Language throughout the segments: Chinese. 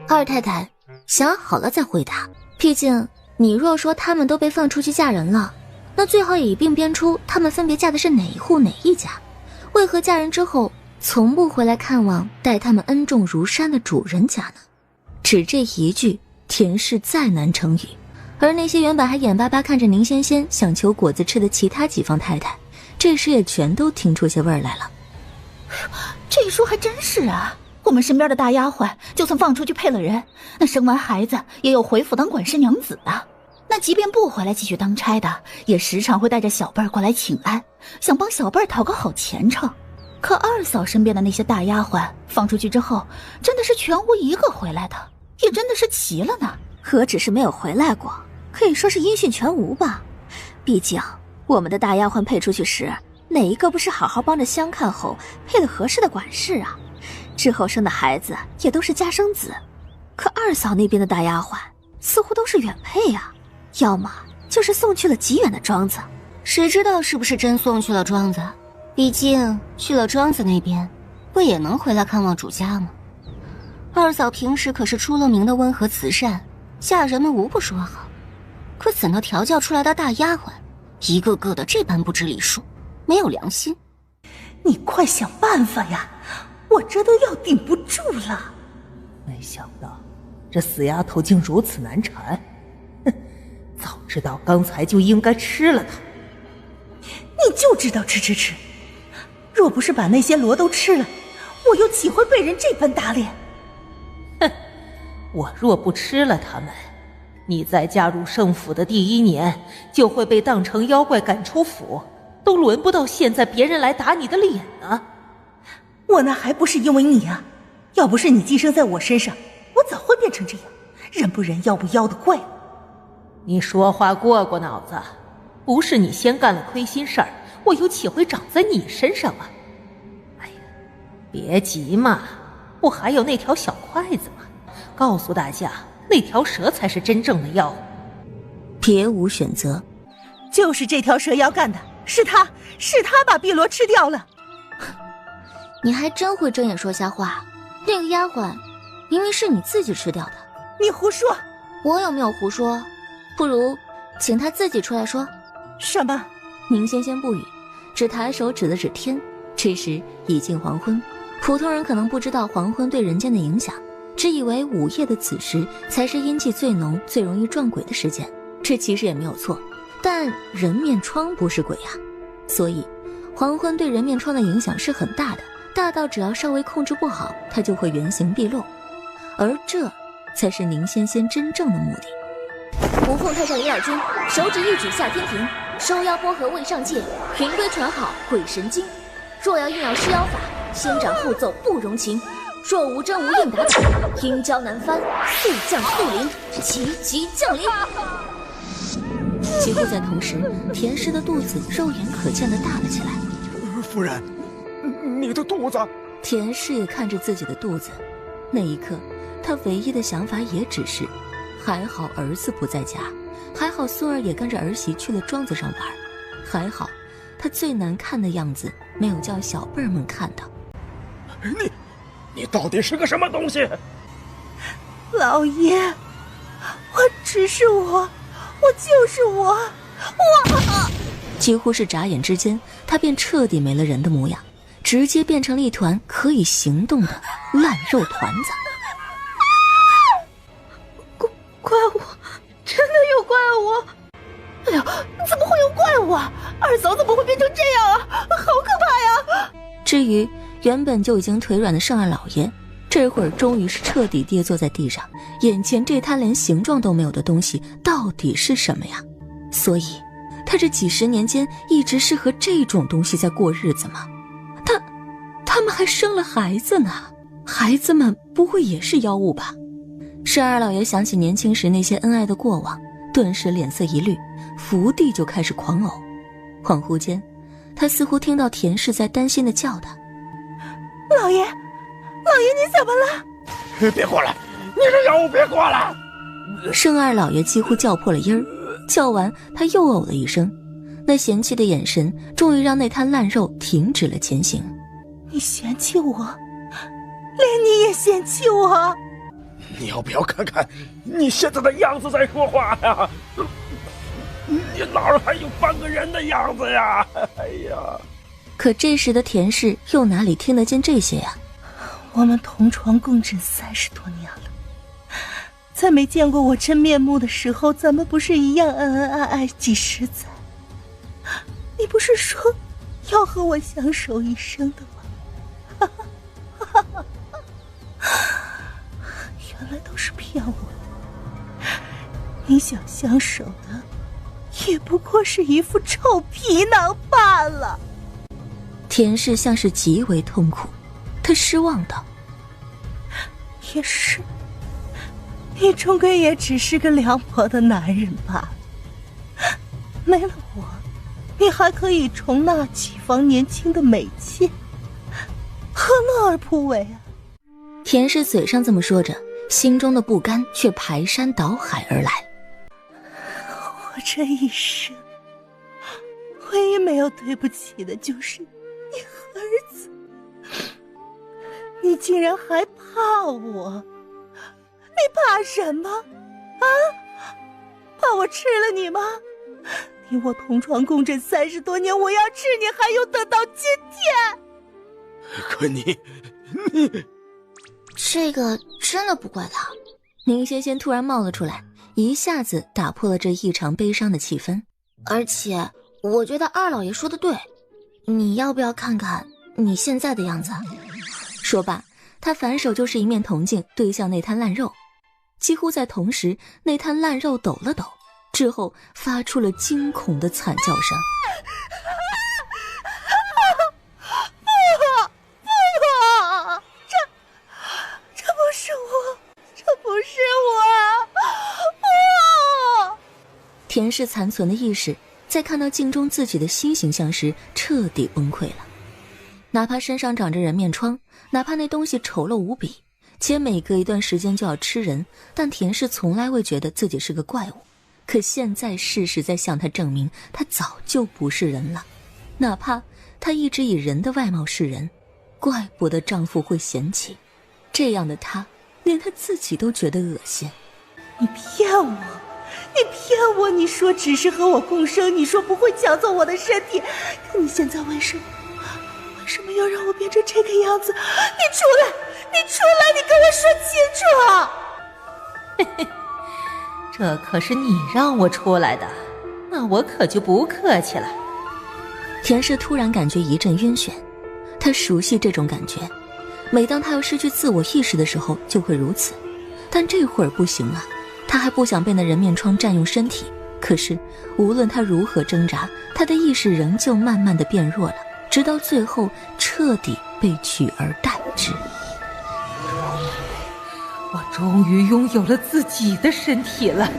二太太，想好了再回答。毕竟你若说他们都被放出去嫁人了，那最好也一并编出他们分别嫁的是哪一户哪一家，为何嫁人之后从不回来看望待他们恩重如山的主人家呢？只这一句，田氏再难成语。而那些原本还眼巴巴看着宁仙仙想求果子吃的其他几房太太，这时也全都听出些味儿来了。这一说还真是啊，我们身边的大丫鬟就算放出去配了人，那生完孩子也有回府当管事娘子的，那即便不回来继续当差的，也时常会带着小辈儿过来请安，想帮小辈儿讨个好前程。可二嫂身边的那些大丫鬟放出去之后，真的是全无一个回来的，也真的是奇了呢。何止是没有回来过，可以说是音讯全无吧。毕竟我们的大丫鬟配出去时，哪一个不是好好帮着相看后配了合适的管事啊？之后生的孩子也都是家生子。可二嫂那边的大丫鬟似乎都是远配啊，要么就是送去了极远的庄子。谁知道是不是真送去了庄子？毕竟去了庄子那边，不也能回来看望主家吗？二嫂平时可是出了名的温和慈善，下人们无不说好。可怎能调教出来的大丫鬟，一个个的这般不知礼数，没有良心。你快想办法呀，我这都要顶不住了。没想到这死丫头竟如此难缠，哼，早知道刚才就应该吃了她。你就知道吃，若不是把那些螺都吃了，我又岂会被人这般打脸？哼，我若不吃了他们，你在加入圣府的第1年就会被当成妖怪赶出府，都轮不到现在别人来打你的脸呢。我那还不是因为你啊，要不是你寄生在我身上，我早会变成这样，人不人妖不妖的怪物。你说话过脑子，不是你先干了亏心事儿，我又岂会长在你身上啊？哎呀，别急嘛，我还有那条小筷子嘛，告诉大家那条蛇才是真正的妖。别无选择，就是这条蛇妖干的，是他把碧螺吃掉了。你还真会睁眼说瞎话。那个丫鬟明明是你自己吃掉的。你胡说。我有没有胡说？不如请他自己出来说。什么？宁仙仙不语，只抬手指了指天。这时已近黄昏，普通人可能不知道黄昏对人间的影响，只以为午夜的此时才是阴气最浓最容易撞鬼的时间。这其实也没有错，但人面疮不是鬼呀，所以黄昏对人面疮的影响是很大的，大到只要稍微控制不好，它就会原形毕露。而这才是宁仙仙真正的目的。无缝太上李老君手指一举下天庭，收妖波河未上界，云归传好鬼神经。若要运要施妖法，先斩后奏不容情。若无真无应答起，阴交难翻，速降速临，急急降临。几乎在同时，田氏的肚子肉眼可见的大了起来。夫人，你的肚子。田氏也看着自己的肚子，那一刻他唯一的想法也只是还好儿子不在家，还好孙儿也跟着儿媳去了庄子上玩，还好他最难看的样子没有叫小辈儿们看到。你到底是个什么东西？老爷，我就是我。几乎是眨眼之间，他便彻底没了人的模样，直接变成了一团可以行动的烂肉团子。怪物，真的有怪物！哎呦，怎么会有怪物啊？二嫂怎么会变成这样啊？好可怕呀！至于原本就已经腿软的盛二老爷，这会儿终于是彻底跌坐在地上，眼前这滩连形状都没有的东西到底是什么呀？所以他这几十年间一直是和这种东西在过日子吗？他们还生了孩子呢，孩子们不会也是妖物吧？盛二老爷想起年轻时那些恩爱的过往，顿时脸色一绿，伏地就开始狂呕。恍惚间，他似乎听到田氏在担心地叫他：老爷，你怎么了？别过来，你这妖物别过来！盛二老爷几乎叫破了音儿，叫完他又呕了一声，那嫌弃的眼神终于让那滩烂肉停止了前行。你嫌弃我，连你也嫌弃我？你要要不要看看你现在的样子再说话呀？你哪儿还有半个人的样子呀？哎呀！可这时的田氏又哪里听得见这些呀？我们同床共枕30多年了，在没见过我真面目的时候，咱们不是一样恩恩爱爱几十载？你不是说要和我相守一生的吗？原来都是骗我的。你想相守的，也不过是一副臭皮囊罢了。田氏像是极为痛苦，他失望道：也是，你终归也只是个凉薄的男人罢了。没了我，你还可以重纳几房年轻的美妾，何乐而不为啊？田氏嘴上这么说着，心中的不甘却排山倒海而来。我这一生唯一没有对不起的就是你儿子，你竟然还怕我？你怕什么啊？怕我吃了你吗？你我同床共枕30多年，我要吃你还用等到今天？可你这个真的不怪他。宁仙仙突然冒了出来，一下子打破了这异常悲伤的气氛。而且我觉得二老爷说的对，你要不要看看你现在的样子？说罢，他反手就是一面铜镜对向那滩烂肉。几乎在同时，那滩烂肉抖了抖，之后发出了惊恐的惨叫声。这不是我，这不是我！田氏残存的意识在看到镜中自己的新形象时彻底崩溃了。哪怕身上长着人面疮，哪怕那东西丑陋无比，且每隔一段时间就要吃人，但田氏从来未觉得自己是个怪物。可现在事实在向他证明，他早就不是人了。哪怕他一直以人的外貌示人，怪不得丈夫会嫌弃。这样的他，连他自己都觉得恶心。你骗我！你骗我！你说只是和我共生，你说不会抢走我的身体，可你现在为什么要让我变成这个样子？你出来！你出来！你跟我说清楚！嘿嘿，这可是你让我出来的，那我可就不客气了。田氏突然感觉一阵晕眩，她熟悉这种感觉，每当她要失去自我意识的时候就会如此，但这会儿不行啊，她还不想被那人面疮占用身体。可是无论她如何挣扎，她的意识仍旧慢慢的变弱了，直到最后彻底被取而代之。我终于拥有了自己的身体了。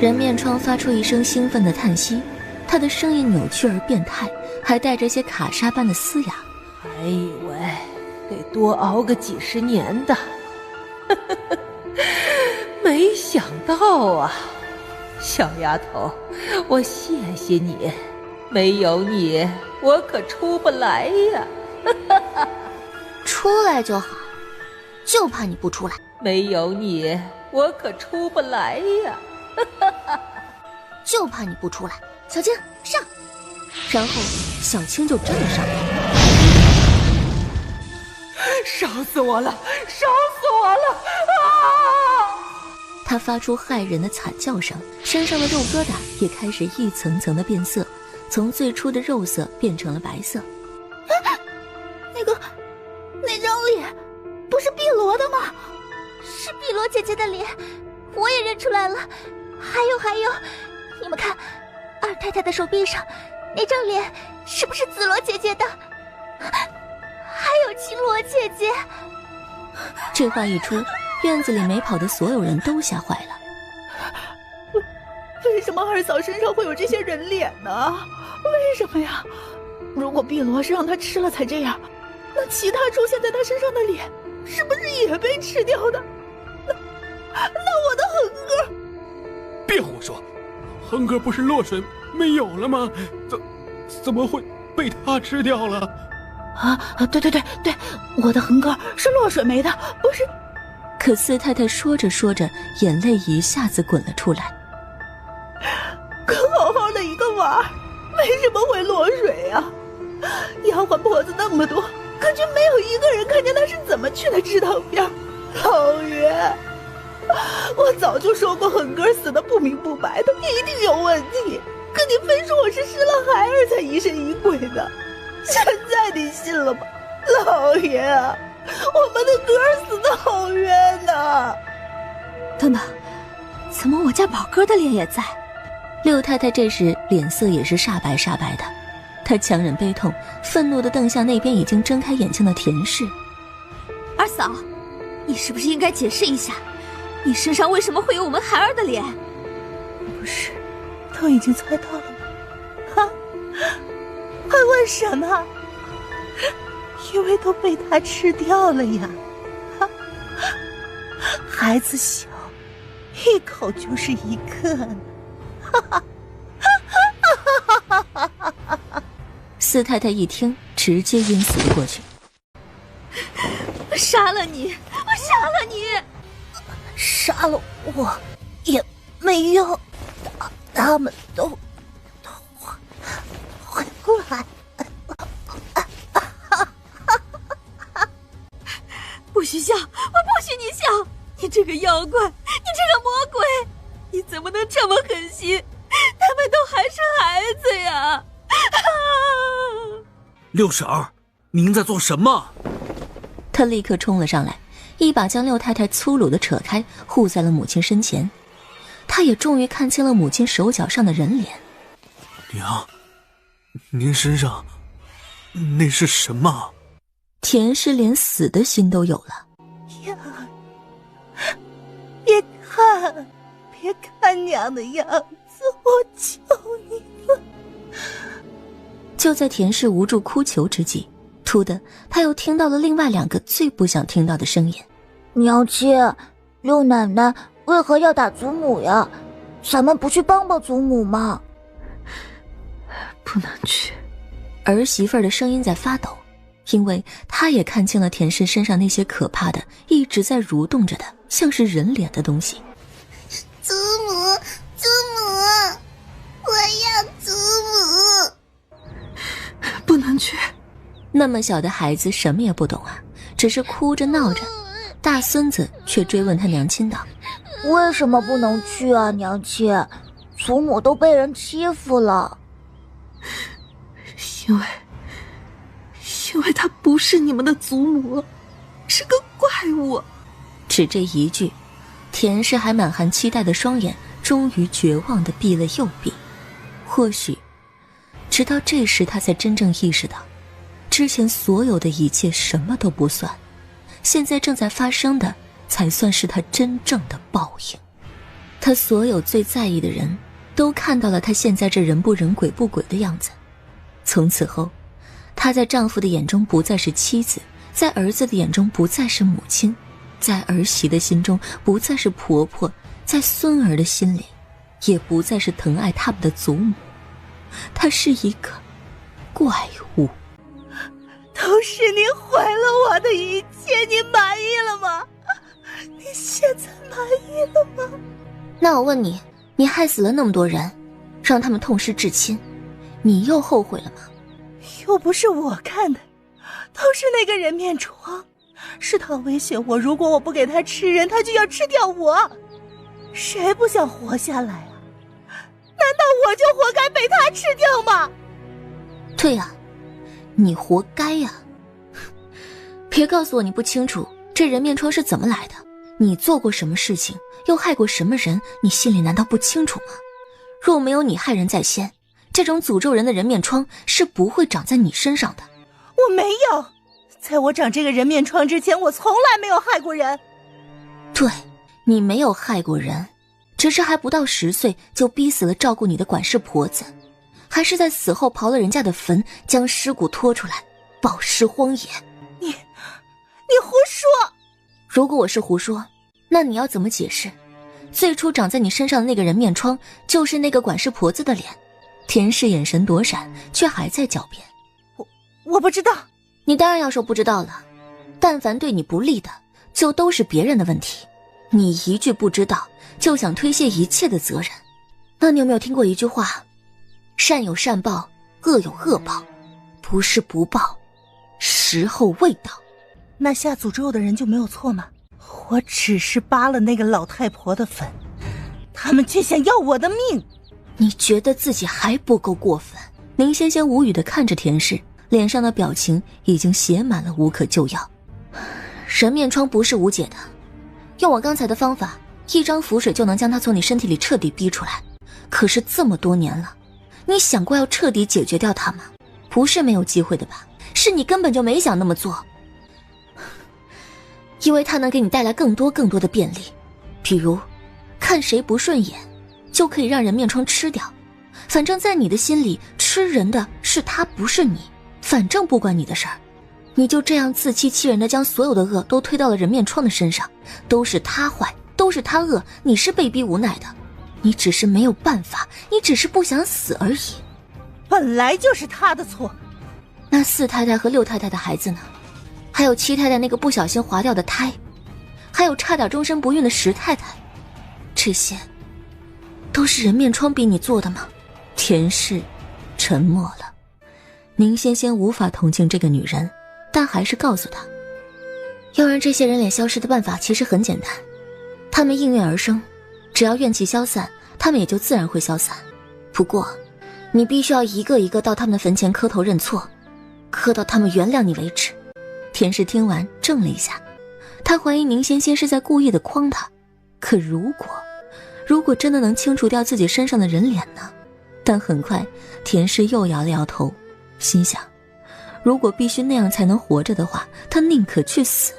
人面疮发出一声兴奋的叹息，他的声音扭曲而变态，还带着些卡莎般的嘶哑。还以为得多熬个几十年的，没想到啊，小丫头，我谢谢你，没有你我可出不来呀。出来就好，就怕你不出来。没有你我可出不来呀。就怕你不出来。小青上。然后小青就真的上了。烧死我了，烧死我了啊！他发出骇人的惨叫声，身上的肉疙瘩也开始一层层的变色，从最初的肉色变成了白色。那张脸不是碧罗的吗？是碧罗姐姐的脸，我也认出来了。还有，你们看，二太太的手臂上那张脸是不是紫罗姐姐的？还有青罗姐姐。这话一出，院子里没跑的所有人都吓坏了。为什么二嫂身上会有这些人脸呢？为什么呀？如果碧罗是让她吃了才这样，那其他出现在她身上的脸是不是也被吃掉的？那我的恒哥……别胡说，恒哥不是落水没有了吗？怎么会被他吃掉了？对，我的恒哥是落水没的，不可四太太说着说着，眼泪一下子滚了出来。可好好的一个娃儿，为什么会落水啊？丫鬟婆子那么多，可却没有一个人看见他是怎么去的池塘边。老爷，我早就说过狠哥死的不明不白的，一定有问题。可你非说我是失了孩儿才疑神疑鬼的，现在你信了吗？老爷啊，我们的哥儿死得好冤呐！等等，怎么我家宝哥的脸也在？六太太这时脸色也是煞白煞白的，她强忍悲痛，愤怒地瞪向那边已经睁开眼睛的田氏。二嫂，你是不是应该解释一下，你身上为什么会有我们孩儿的脸？不是，都已经猜到了吗？哈，还问什么？因为都被他吃掉了呀！哈，孩子小，一口就是一个呢。哈哈，哈哈哈哈哈！四太太一听，直接晕死了过去。我杀了你！我杀了你！杀了我也没用，他们都回不来。不许笑！我不许你笑！你这个妖怪，你这个魔鬼，你怎么能这么狠心？他们都还是孩子呀！六婶，您在做什么？他立刻冲了上来，一把将六太太粗鲁地扯开，护在了母亲身前。他也终于看清了母亲手脚上的人脸。娘，您身上那是什么？田氏连死的心都有了。呀，别看娘的样子，我求你了。就在田氏无助哭求之际，突的他又听到了另外两个最不想听到的声音。娘亲，六奶奶为何要打祖母呀？咱们不去帮帮祖母吗？不能去。儿媳妇儿的声音在发抖，因为她也看清了田氏身上那些可怕的一直在蠕动着的像是人脸的东西。祖母，我要祖母。不能去。那么小的孩子什么也不懂啊，只是哭着闹着。大孙子却追问他娘亲道：为什么不能去啊，娘亲？祖母都被人欺负了。因为她不是你们的祖母，是个怪物。只这一句，田氏还满含期待的双眼终于绝望地闭了又闭。或许直到这时他才真正意识到，之前所有的一切什么都不算，现在正在发生的才算是他真正的报应。他所有最在意的人都看到了他现在这人不人鬼不鬼的样子。从此后，她在丈夫的眼中不再是妻子，在儿子的眼中不再是母亲，在儿媳的心中不再是婆婆，在孙儿的心里也不再是疼爱他们的祖母。她是一个怪物。都是你毁了我的一切，你满意了吗？你现在满意了吗？那我问你，你害死了那么多人，让他们痛失至亲，你又后悔了吗？又不是我干的，都是那个人面疮，是他威胁我，如果我不给他吃人，他就要吃掉我。谁不想活下来啊？难道我就活该被他吃掉吗？对呀，你活该呀！别告诉我你不清楚这人面疮是怎么来的，你做过什么事情，又害过什么人，你心里难道不清楚吗？若没有你害人在先，这种诅咒人的人面疮是不会长在你身上的。我没有，在我长这个人面疮之前，我从来没有害过人。对，你没有害过人，只是还不到10岁就逼死了照顾你的管事婆子，还是在死后刨了人家的坟，将尸骨拖出来暴尸荒野。你胡说！如果我是胡说，那你要怎么解释最初长在你身上的那个人面疮就是那个管事婆子的脸？田氏眼神躲闪，却还在狡辩。我不知道。你当然要说不知道了。但凡对你不利的，就都是别人的问题。你一句不知道就想推卸一切的责任。那你有没有听过一句话，善有善报，恶有恶报，不是不报，时候未到。那下诅咒的人就没有错吗？我只是扒了那个老太婆的粉，他们却想要我的命。你觉得自己还不够过分？宁仙仙无语地看着田氏，脸上的表情已经写满了无可救药。人面疮不是无解的，用我刚才的方法，一张符水就能将它从你身体里彻底逼出来。可是这么多年了，你想过要彻底解决掉它吗？不是没有机会的吧，是你根本就没想那么做。因为它能给你带来更多的便利，比如看谁不顺眼就可以让人面疮吃掉，反正在你的心里，吃人的是他不是你，反正不关你的事儿。你就这样自欺欺人的将所有的恶都推到了人面疮的身上，都是他坏，都是他恶，你是被逼无奈的，你只是没有办法，你只是不想死而已。本来就是他的错。那4太太和6太太的孩子呢？还有7太太那个不小心滑掉的胎，还有差点终身不孕的10太太，这些都是人面疮逼你做的吗？田氏沉默了。宁仙仙无法同情这个女人，但还是告诉她，要让这些人脸消失的办法其实很简单，他们应运而生，只要怨气消散，他们也就自然会消散。不过你必须要一个一个到他们的坟前磕头认错，磕到他们原谅你为止。田氏听完怔了一下，他怀疑宁仙仙是在故意的诓他，可如果真的能清除掉自己身上的人脸呢？但很快田氏又摇了摇头，心想如果必须那样才能活着的话，他宁可去死。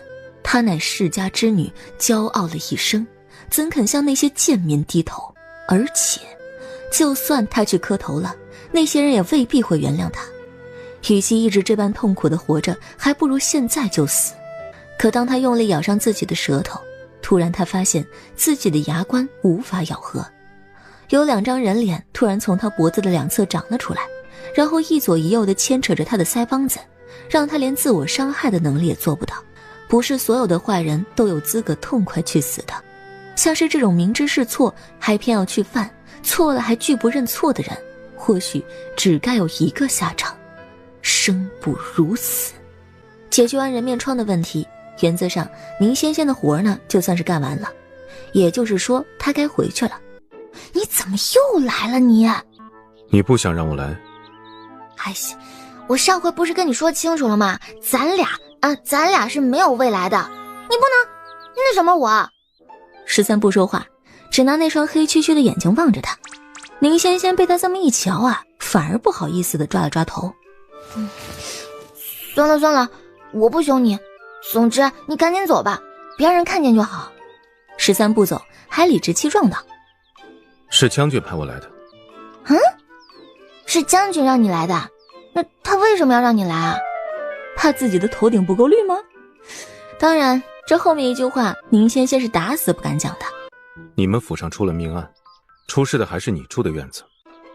她乃世家之女，骄傲了一生，怎肯向那些贱民低头？而且就算她去磕头了，那些人也未必会原谅她。与其一直这般痛苦的活着，还不如现在就死。可当他用力咬上自己的舌头，突然他发现自己的牙关无法咬合，有2张人脸突然从他脖子的两侧长了出来，然后一左一右地牵扯着他的腮帮子，让他连自我伤害的能力也做不到。不是所有的坏人都有资格痛快去死的，像是这种明知是错还偏要去犯，错了还拒不认错的人，或许只该有一个下场，生不如死。解决完人面疮的问题，原则上宁仙仙的活呢就算是干完了，也就是说她该回去了。你怎么又来了你？你不想让我来？哎呀，我上回不是跟你说清楚了吗？咱俩是没有未来的，你不能那什么我。13不说话，只拿那双黑黢黢的眼睛望着他。宁仙仙被他这么一瞧啊，反而不好意思地抓了抓头。算了，我不凶你。总之你赶紧走吧，别让人看见就好。13不走，还理直气壮道：是将军派我来的。是将军让你来的？那他为什么要让你来啊？怕自己的头顶不够绿吗？当然，这后面一句话宁仙仙是打死不敢讲的。你们府上出了命案，出事的还是你住的院子。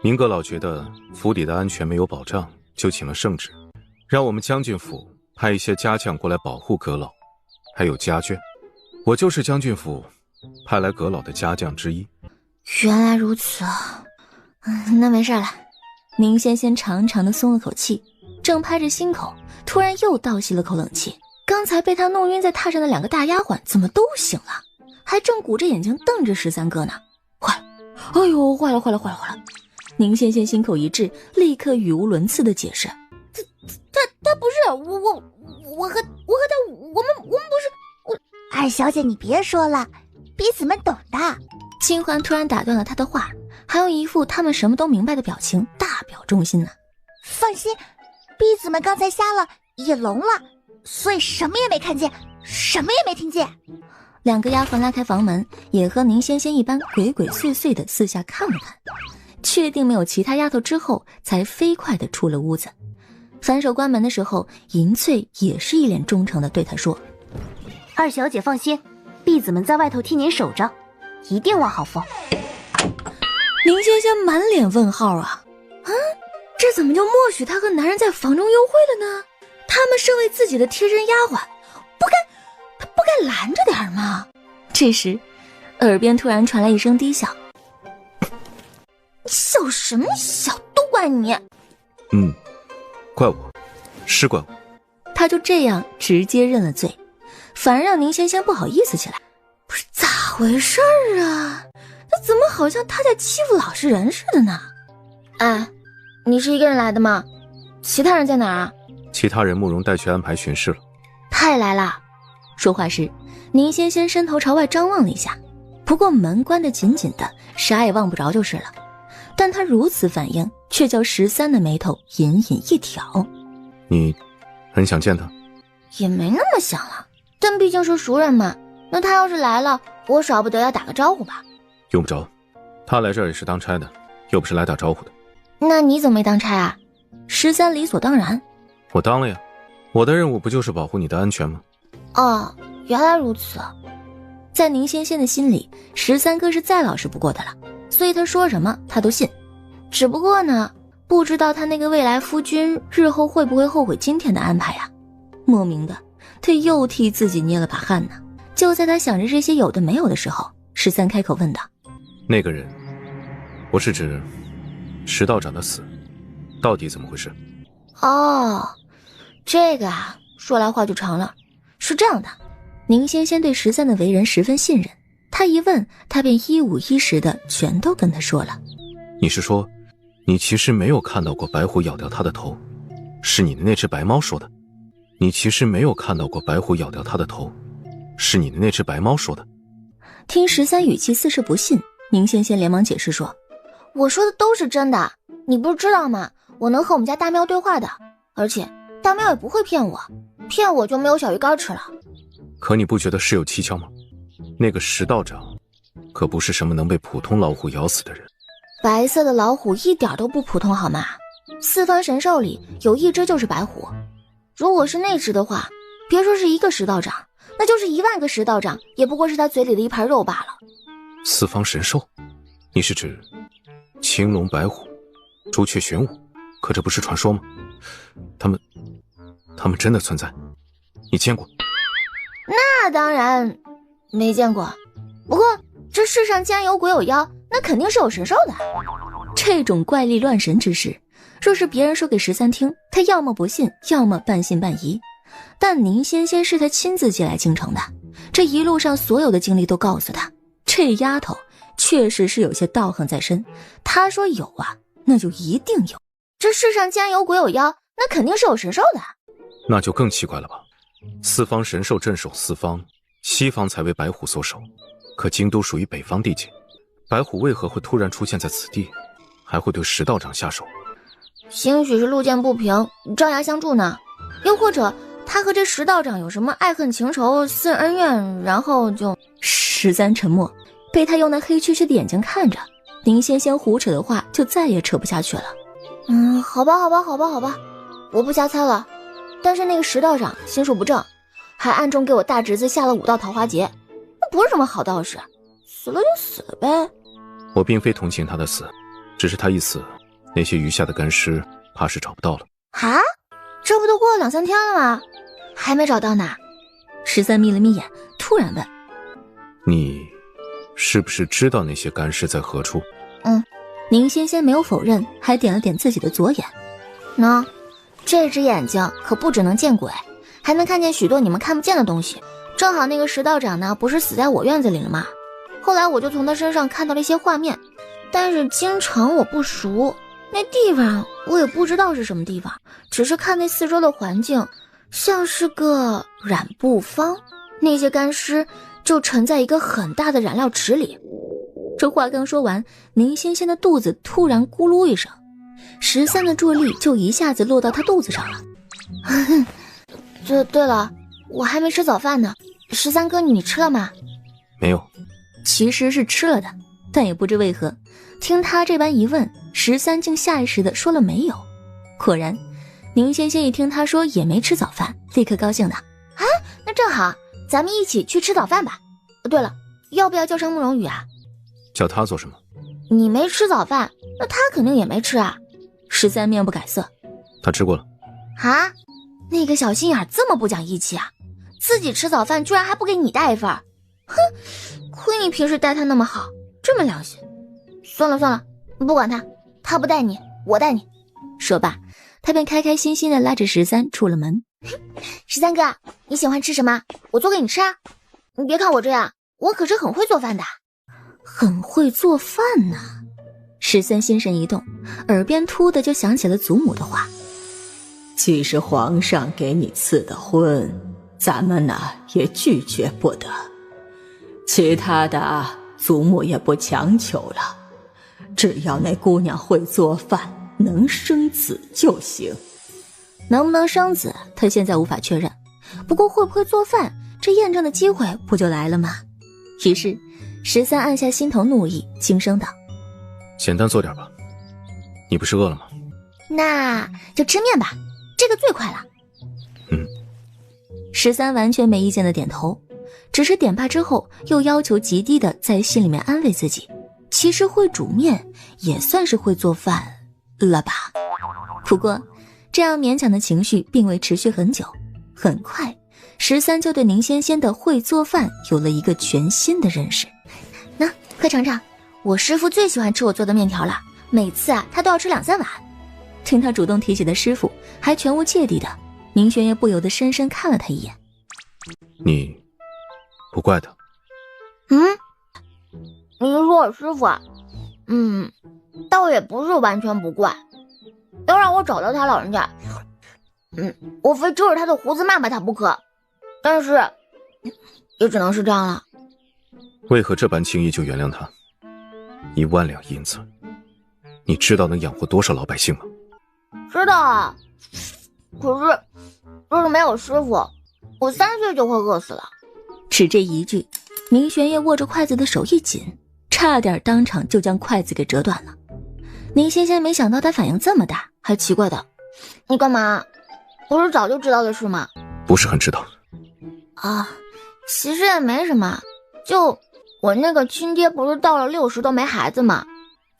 明阁老觉得府邸的安全没有保障，就请了圣旨，让我们将军府派一些家将过来保护阁老，还有家眷。我就是将军府派来阁老的家将之一。原来如此啊，那没事了。宁仙仙长长的松了口气，正拍着心口，突然又倒吸了口冷气。刚才被他弄晕在榻上的2个大丫鬟怎么都醒了，还正鼓着眼睛瞪着13哥呢。坏了，哎呦，坏了！宁仙仙心口一滞，立刻语无伦次的解释：他不是我和他，我们不是。二小姐，你别说了，婢子们懂的。清欢突然打断了他的话，还用一副他们什么都明白的表情，大表忠心呢。放心，婢子们刚才瞎了，也聋了，所以什么也没看见，什么也没听见。2个丫鬟拉开房门，也和宁仙仙一般鬼鬼祟祟的四下看了看，确定没有其他丫头之后，才飞快的出了屋子。反手关门的时候，银翠也是一脸忠诚的对他说：二小姐放心，婢子们在外头替您守着，一定望好风。宁仙仙满脸问号啊，这怎么就默许她和男人在房中幽会了呢？他们身为自己的贴身丫鬟，不该该拦着点吗？这时，耳边突然传来一声低笑。笑什么笑，都怪你。怪我，是怪我。他就这样直接认了罪，反而让宁仙仙不好意思起来。不是咋回事啊？那怎么好像他在欺负老实人似的呢？哎，你是一个人来的吗？其他人在哪儿啊？其他人慕容带去安排巡视了。他也来了。说话时，宁仙仙伸头朝外张望了一下，不过门关得紧紧的，啥也望不着就是了。但他如此反应，却叫13的眉头隐隐一挑。你很想见他？也没那么想了，但毕竟是熟人嘛，那他要是来了，我少不得要打个招呼吧。用不着，他来这儿也是当差的，又不是来打招呼的。那你怎么没当差啊？13理所当然。我当了呀，我的任务不就是保护你的安全吗？哦，原来如此。在宁仙仙的心里，13哥是再老实不过的了，所以他说什么他都信。只不过呢，不知道他那个未来夫君日后会不会后悔今天的安排啊？莫名的，他又替自己捏了把汗呢。就在他想着这些有的没有的时候，13开口问道：“那个人，我是指石道长的死，到底怎么回事？”哦，这个啊，说来话就长了。是这样的，宁仙仙对13的为人十分信任，他一问，他便一五一十的全都跟他说了。你是说，你其实没有看到过白虎咬掉他的头，是你的那只白猫说的？你其实没有看到过白虎咬掉他的头，是你的那只白猫说的？听13语气似是不信，宁仙仙连忙解释说：“我说的都是真的，你不是知道吗？我能和我们家大喵对话的，而且大喵也不会骗我，骗我就没有小鱼干吃了。”可你不觉得事有蹊跷吗？那个石道长可不是什么能被普通老虎咬死的人。白色的老虎一点都不普通好吗？4方神兽里有一只就是白虎，如果是那只的话，别说是一个石道长，那就是1万个石道长，也不过是他嘴里的一盘肉罢了。4方神兽？你是指青龙、白虎、朱雀、玄武？可这不是传说吗？他们真的存在？你见过？那当然没见过，不过这世上既然有鬼有妖，那肯定是有神兽的。这种怪力乱神之事，若是别人说给13听，他要么不信，要么半信半疑。但宁仙仙是他亲自接来京城的，这一路上所有的经历都告诉他，这丫头确实是有些道行在身。他说有啊，那就一定有。这世上既然有鬼有妖，那肯定是有神兽的。那就更奇怪了吧？4方神兽镇守4方，西方才为白虎所守，可京都属于北方地界，白虎为何会突然出现在此地，还会对石道长下手？兴许是路见不平，张牙相助呢，又或者他和这石道长有什么爱恨情仇、私人恩怨，然后就13沉默，被他用那黑黢黢的眼睛看着，宁仙仙胡扯的话就再也扯不下去了。好吧，我不瞎猜了。但是那个石道长心术不正，还暗中给我大侄子下了5道桃花劫，那不是什么好道士，死了就死了呗。我并非同情他的死，只是他一死，那些余下的干尸怕是找不到了。啊？这不都过了2、3天了吗？还没找到呢。13眯了眯眼，突然问：“你是不是知道那些干尸在何处？”宁仙仙没有否认，还点了点自己的左眼。喏，这只眼睛可不只能见鬼，还能看见许多你们看不见的东西。正好那个石道长呢，不是死在我院子里了吗？后来我就从他身上看到了一些画面，但是京城我不熟，那地方我也不知道是什么地方，只是看那四周的环境像是个染布坊，那些干尸就沉在一个很大的染料池里。这话刚说完，宁仙仙的肚子突然咕噜一声，13的注意力就一下子落到她肚子上了。对了，我还没吃早饭呢，13哥你吃了吗？没有。其实是吃了的，但也不知为何，听他这般一问，13竟下意识地说了没有。果然，宁仙仙一听他说也没吃早饭，立刻高兴的：“啊，那正好，咱们一起去吃早饭吧。对了，要不要叫上慕容羽啊？”叫他做什么？你没吃早饭，那他肯定也没吃啊。13面不改色。他吃过了。啊？那个小心眼这么不讲义气啊？自己吃早饭居然还不给你带一份。哼，亏你平时待他那么好，这么良心。算了，不管他，他不带你，我带你。说罢，他便开开心心地拉着13出了门。13哥，你喜欢吃什么？我做给你吃啊。你别看我这样，我可是很会做饭的。很会做饭呢。13心神一动，耳边突的就响起了祖母的话。既是皇上给你赐的婚，咱们呢也拒绝不得。其他的祖母也不强求了，只要那姑娘会做饭，能生子就行。能不能生子，他现在无法确认。不过会不会做饭，这验证的机会不就来了吗？于是13按下心头怒意，轻声道：简单做点吧，你不是饿了吗？那就吃面吧，这个最快了。13完全没意见的点头，只是点罢之后又要求极低的在心里面安慰自己，其实会煮面也算是会做饭了吧。不过这样勉强的情绪并未持续很久，很快13就对宁仙仙的会做饭有了一个全新的认识。那快尝尝，我师父最喜欢吃我做的面条了，每次啊他都要吃2-3碗。听他主动提起的师父还全无芥蒂的，宁玄也不由得深深看了他一眼。你不怪他？你是说我师父啊？倒也不是完全不怪，要让我找到他老人家，我非揪着他的胡子骂他不可，但是也只能是这样了。为何这般轻易就原谅他？1万两银子，你知道能养活多少老百姓吗？知道啊，可是要是没有师傅，我3岁就会饿死了。只这一句，宁玄烨握着筷子的手一紧，差点当场就将筷子给折断了。宁仙仙没想到他反应这么大，还奇怪的：你干嘛？不是早就知道的事吗？不是很知道啊，其实也没什么，就我那个亲爹不是到了60都没孩子吗？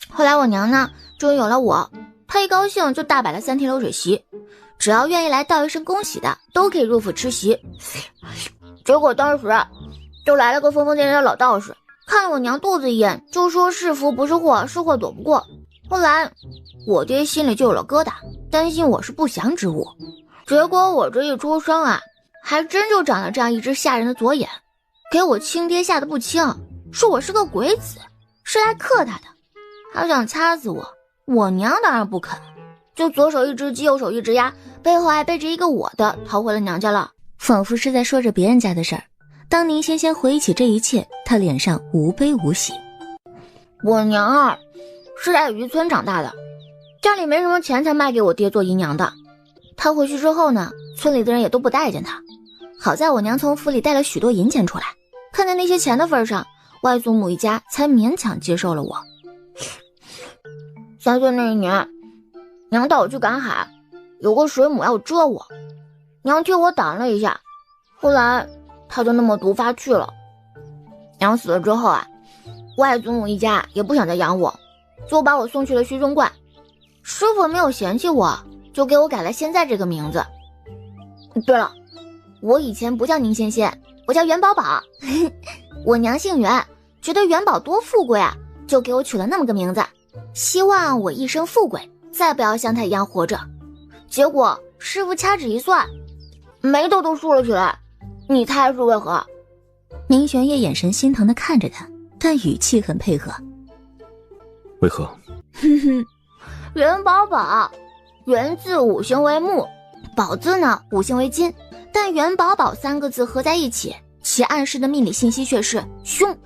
后来我娘呢终于有了我，她一高兴就大摆了3天流水席，只要愿意来道一声恭喜的都可以入府吃席。结果当时就来了个疯疯癫癫的老道士，看了我娘肚子一眼，就说是福不是祸，是祸躲不过。后来我爹心里就有了疙瘩，担心我是不祥之物。结果我这一出生啊，还真就长了这样一只吓人的左眼，给我亲爹吓得不轻，说我是个鬼子，是来克他的，还想掐死我。我娘当然不肯，就左手一只鸡，右手一只鸭，背后还背着一个我的，逃回了娘家了。仿佛是在说着别人家的事儿。当宁仙仙回忆起这一切，她脸上无悲无喜。我娘啊，是在渔村长大的，家里没什么钱才卖给我爹做姨娘的。她回去之后呢，村里的人也都不待见她。好在我娘从府里带了许多银钱出来，看在那些钱的份上，外祖母一家才勉强接受了我。3岁那一年，娘带我去赶海，有个水母要蛰我，娘替我挡了一下，后来她就那么毒发去了。娘死了之后啊，外祖母一家也不想再养我，就把我送去了虚中观。师傅没有嫌弃我，就给我改了现在这个名字。对了，我以前不叫宁仙仙，我叫元宝宝。我娘姓元，觉得元宝多富贵啊，就给我取了那么个名字，希望我一生富贵，再不要像他一样活着。结果师傅掐指一算，眉头都竖了起来。你猜是为何？宁玄烨眼神心疼地看着他，但语气很配合。为何？元宝宝，元字五行为木，宝字呢五行为金，但元宝宝3个字合在一起，其暗示的命理信息却是凶，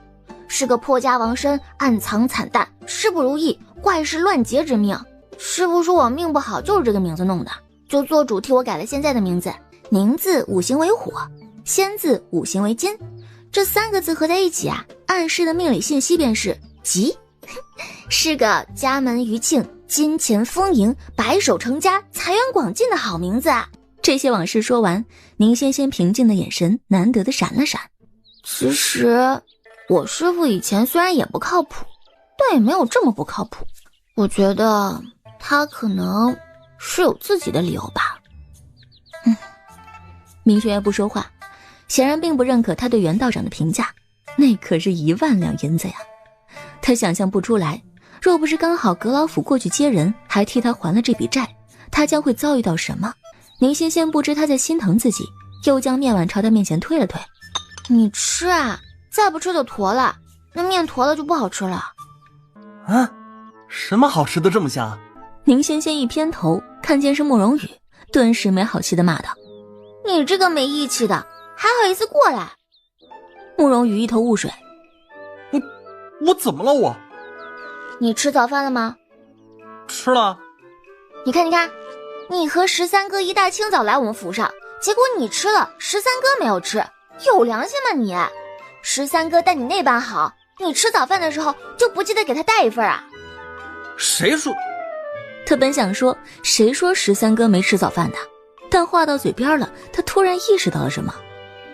是个破家亡身、暗藏惨淡、事不如意、怪事乱结之命。师傅说我命不好，就是这个名字弄的，就做主替我改了现在的名字。宁字五行为火，仙字五行为金，这3个字合在一起啊，暗示的命理信息便是吉，是个家门余庆、金钱丰盈、白手成家、财源广进的好名字啊。这些往事说完，宁仙仙平静的眼神难得的闪了闪。其实我师父以前虽然也不靠谱，但也没有这么不靠谱。我觉得他可能是有自己的理由吧。明轩也不说话，显然并不认可他对袁道长的评价，那可是1万两银子呀。他想象不出来，若不是刚好葛老府过去接人，还替他还了这笔债，他将会遭遇到什么。宁仙仙不知他在心疼自己，又将面碗朝他面前推了推。你吃啊，再不吃就坨了，那面坨了就不好吃了。啊，什么好吃的这么香？宁仙仙一偏头，看见是慕容羽，顿时没好气地骂道：你这个没义气的，还好意思过来。慕容羽一头雾水，我怎么了我？你吃早饭了吗？吃了。你看，你和13哥一大清早来我们府上，结果你吃了，13哥没有吃，有良心吗你？13哥待你那般好，你吃早饭的时候就不记得给他带一份啊？谁说？他本想说谁说13哥没吃早饭的，但话到嘴边了，他突然意识到了什么。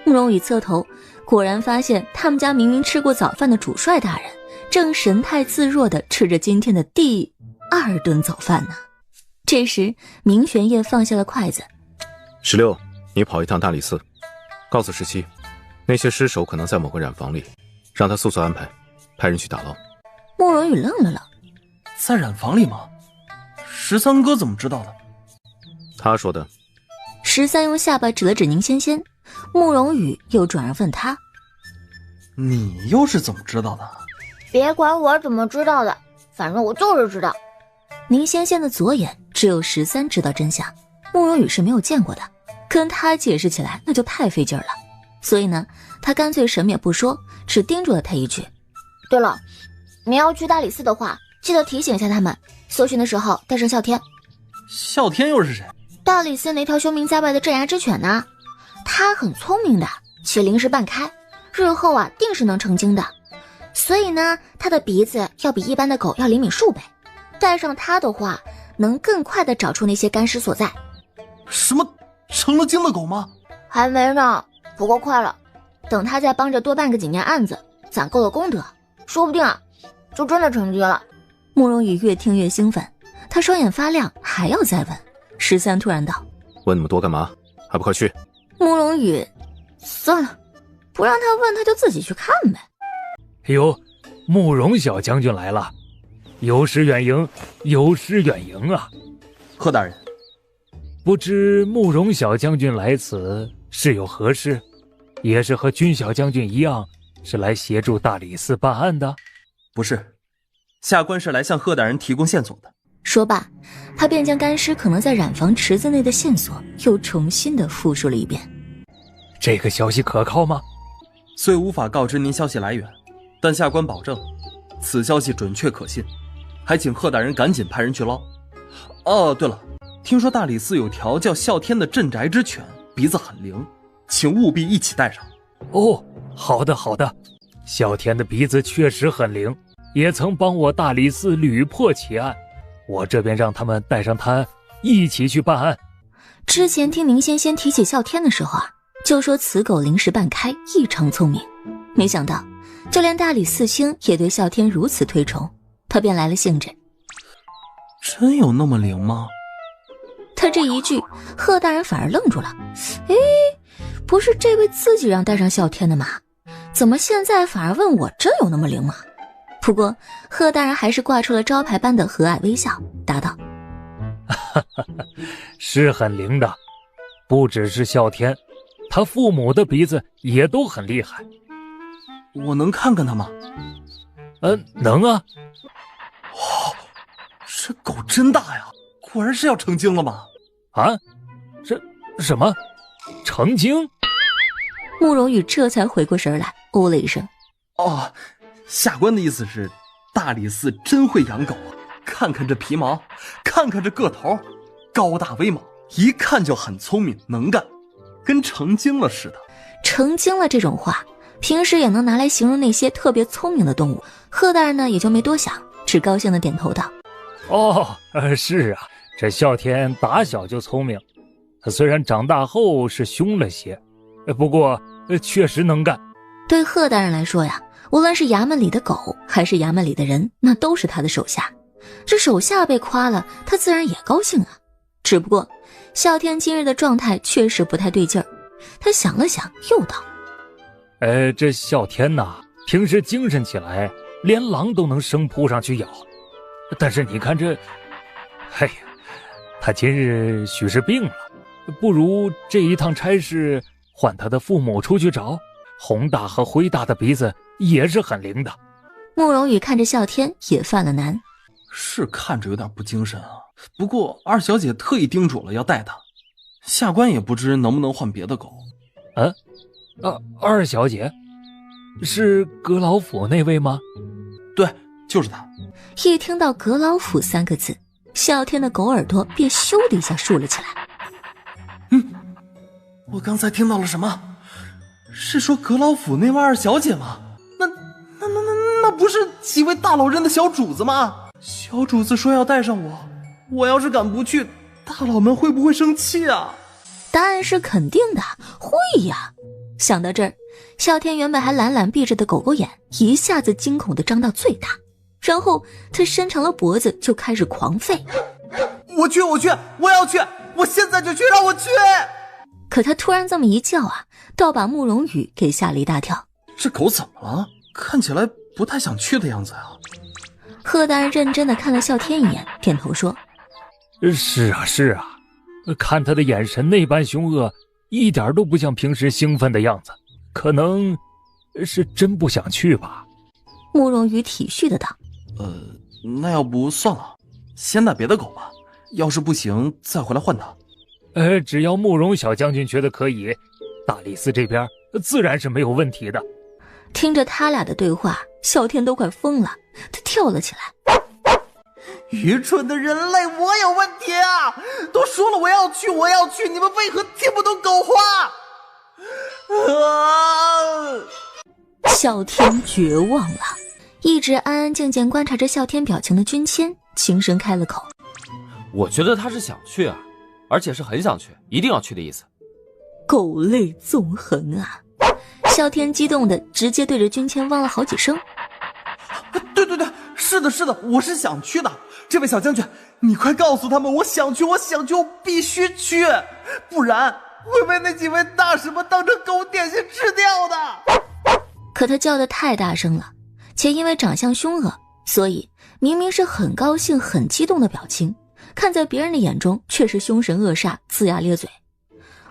慕容羽侧头，果然发现他们家明明吃过早饭的主帅大人正神态自若地吃着今天的第2顿早饭呢。这时明玄烨放下了筷子。16，你跑一趟大理寺，告诉17，那些尸首可能在某个染房里，让他速速安排，派人去打捞。慕容羽愣了愣，在染房里吗？13哥怎么知道的？他说的。13用下巴指了指宁仙仙，慕容羽又转而问他，你又是怎么知道的？别管我怎么知道的，反正我就是知道。宁仙仙的左眼只有13知道真相，慕容羽是没有见过的，跟他解释起来那就太费劲了。所以呢，他干脆什么也不说，只叮嘱了他一句：对了，你要去大理寺的话，记得提醒一下他们，搜寻的时候带上啸天。啸天又是谁？大理寺那条凶名在外的镇衙之犬呢，他很聪明的，且灵识半开，日后啊定是能成精的。所以呢，他的鼻子要比一般的狗要灵敏数倍，带上他的话，能更快的找出那些干尸所在。什么成了精的狗吗？还没呢，不过快了。等他再帮着多办个几年案子，攒够了功德，说不定啊，就真的成精了。慕容羽越听越兴奋，他双眼发亮，还要再问。13突然道：问那么多干嘛？还不快去！慕容羽，算了，不让他问，他就自己去看呗。哟，慕容小将军来了，有失远迎，有失远迎啊！贺大人，不知慕容小将军来此是有何事？也是和军小将军一样，是来协助大理寺办案的？不是，下官是来向贺大人提供线索的。说罢，他便将干尸可能在染房池子内的线索又重新的复述了一遍。这个消息可靠吗？虽无法告知您消息来源，但下官保证此消息准确可信，还请贺大人赶紧派人去捞。哦，对了，听说大理寺有条叫啸天的镇宅之犬，鼻子很灵，请务必一起带上。哦，好的好的，啸天的鼻子确实很灵，也曾帮我大理寺屡破奇案，我这边让他们带上他一起去办案。之前听宁仙仙提起啸天的时候啊，就说此狗灵识半开，异常聪明，没想到就连大理寺卿也对啸天如此推崇，他便来了兴致。真有那么灵吗？他这一句，贺大人反而愣住了。诶，不是这位自己让带上啸天的吗？怎么现在反而问我真有那么灵吗？不过贺大人还是挂出了招牌般的和蔼微笑，答道：是很灵的，不只是啸天，他父母的鼻子也都很厉害。我能看看他吗？能啊。哇，这狗真大呀，果然是要成精了吗？啊？什么？成精？慕容羽这才回过神来，哦了一声。哦，下官的意思是，大理寺真会养狗啊！看看这皮毛，看看这个头，高大威猛，一看就很聪明能干，跟成精了似的。成精了这种话，平时也能拿来形容那些特别聪明的动物。贺大人呢也就没多想，只高兴地点头道：哦，是啊，这啸天打小就聪明，虽然长大后是凶了些，不过确实能干。对贺大人来说呀，无论是衙门里的狗还是衙门里的人，那都是他的手下。这手下被夸了，他自然也高兴啊。只不过啸天今日的状态确实不太对劲儿，他想了想，又道：这啸天呐，平时精神起来，连狼都能生扑上去咬。但是你看这，哎呀，他今日许是病了，不如这一趟差事换他的父母出去找。宏大和灰大的鼻子也是很灵的。慕容羽看着啸天也犯了难，是看着有点不精神啊。不过二小姐特意叮嘱了要带他，下官也不知能不能换别的狗。二小姐是阁老府那位吗？对，就是他。一听到阁老府3个字，啸天的狗耳朵便咻的一下竖了起来。我刚才听到了什么？是说阁老府那位二小姐吗？那不是几位大老人的小主子吗？小主子说要带上我要是赶不去，大佬们会不会生气啊？答案是肯定的，会呀。想到这儿，啸天原本还懒懒闭着的狗狗眼一下子惊恐地张到最大，然后他伸长了脖子就开始狂吠。我去，我要去，我现在就去，让我去！可他突然这么一叫啊，倒把慕容羽给吓了一大跳。这狗怎么了？看起来不太想去的样子啊。贺大人认真地看了啸天一眼，点头说：是啊，看他的眼神那般凶恶，一点都不像平时兴奋的样子，可能是真不想去吧。慕容羽体恤的道：那要不算了，先带别的狗吧，要是不行再回来换他。只要慕容小将军觉得可以，大理寺这边自然是没有问题的。听着他俩的对话，啸天都快疯了，他跳了起来。愚蠢的人类，我有问题啊！都说了我要去，你们为何听不懂狗话？啸天绝望了，一直安安静静观察着啸天表情的君谦轻声开了口：我觉得他是想去啊，而且是很想去，一定要去的意思。狗类纵横啊！啸天激动的直接对着君谦汪了好几声。对，是的，我是想去的。这位小将军，你快告诉他们，我想去，我必须去，不然会被那几位大师们当成狗点心吃掉的。可他叫得太大声了，且因为长相凶恶，所以明明是很高兴很激动的表情，看在别人的眼中却是凶神恶煞，龇牙咧嘴。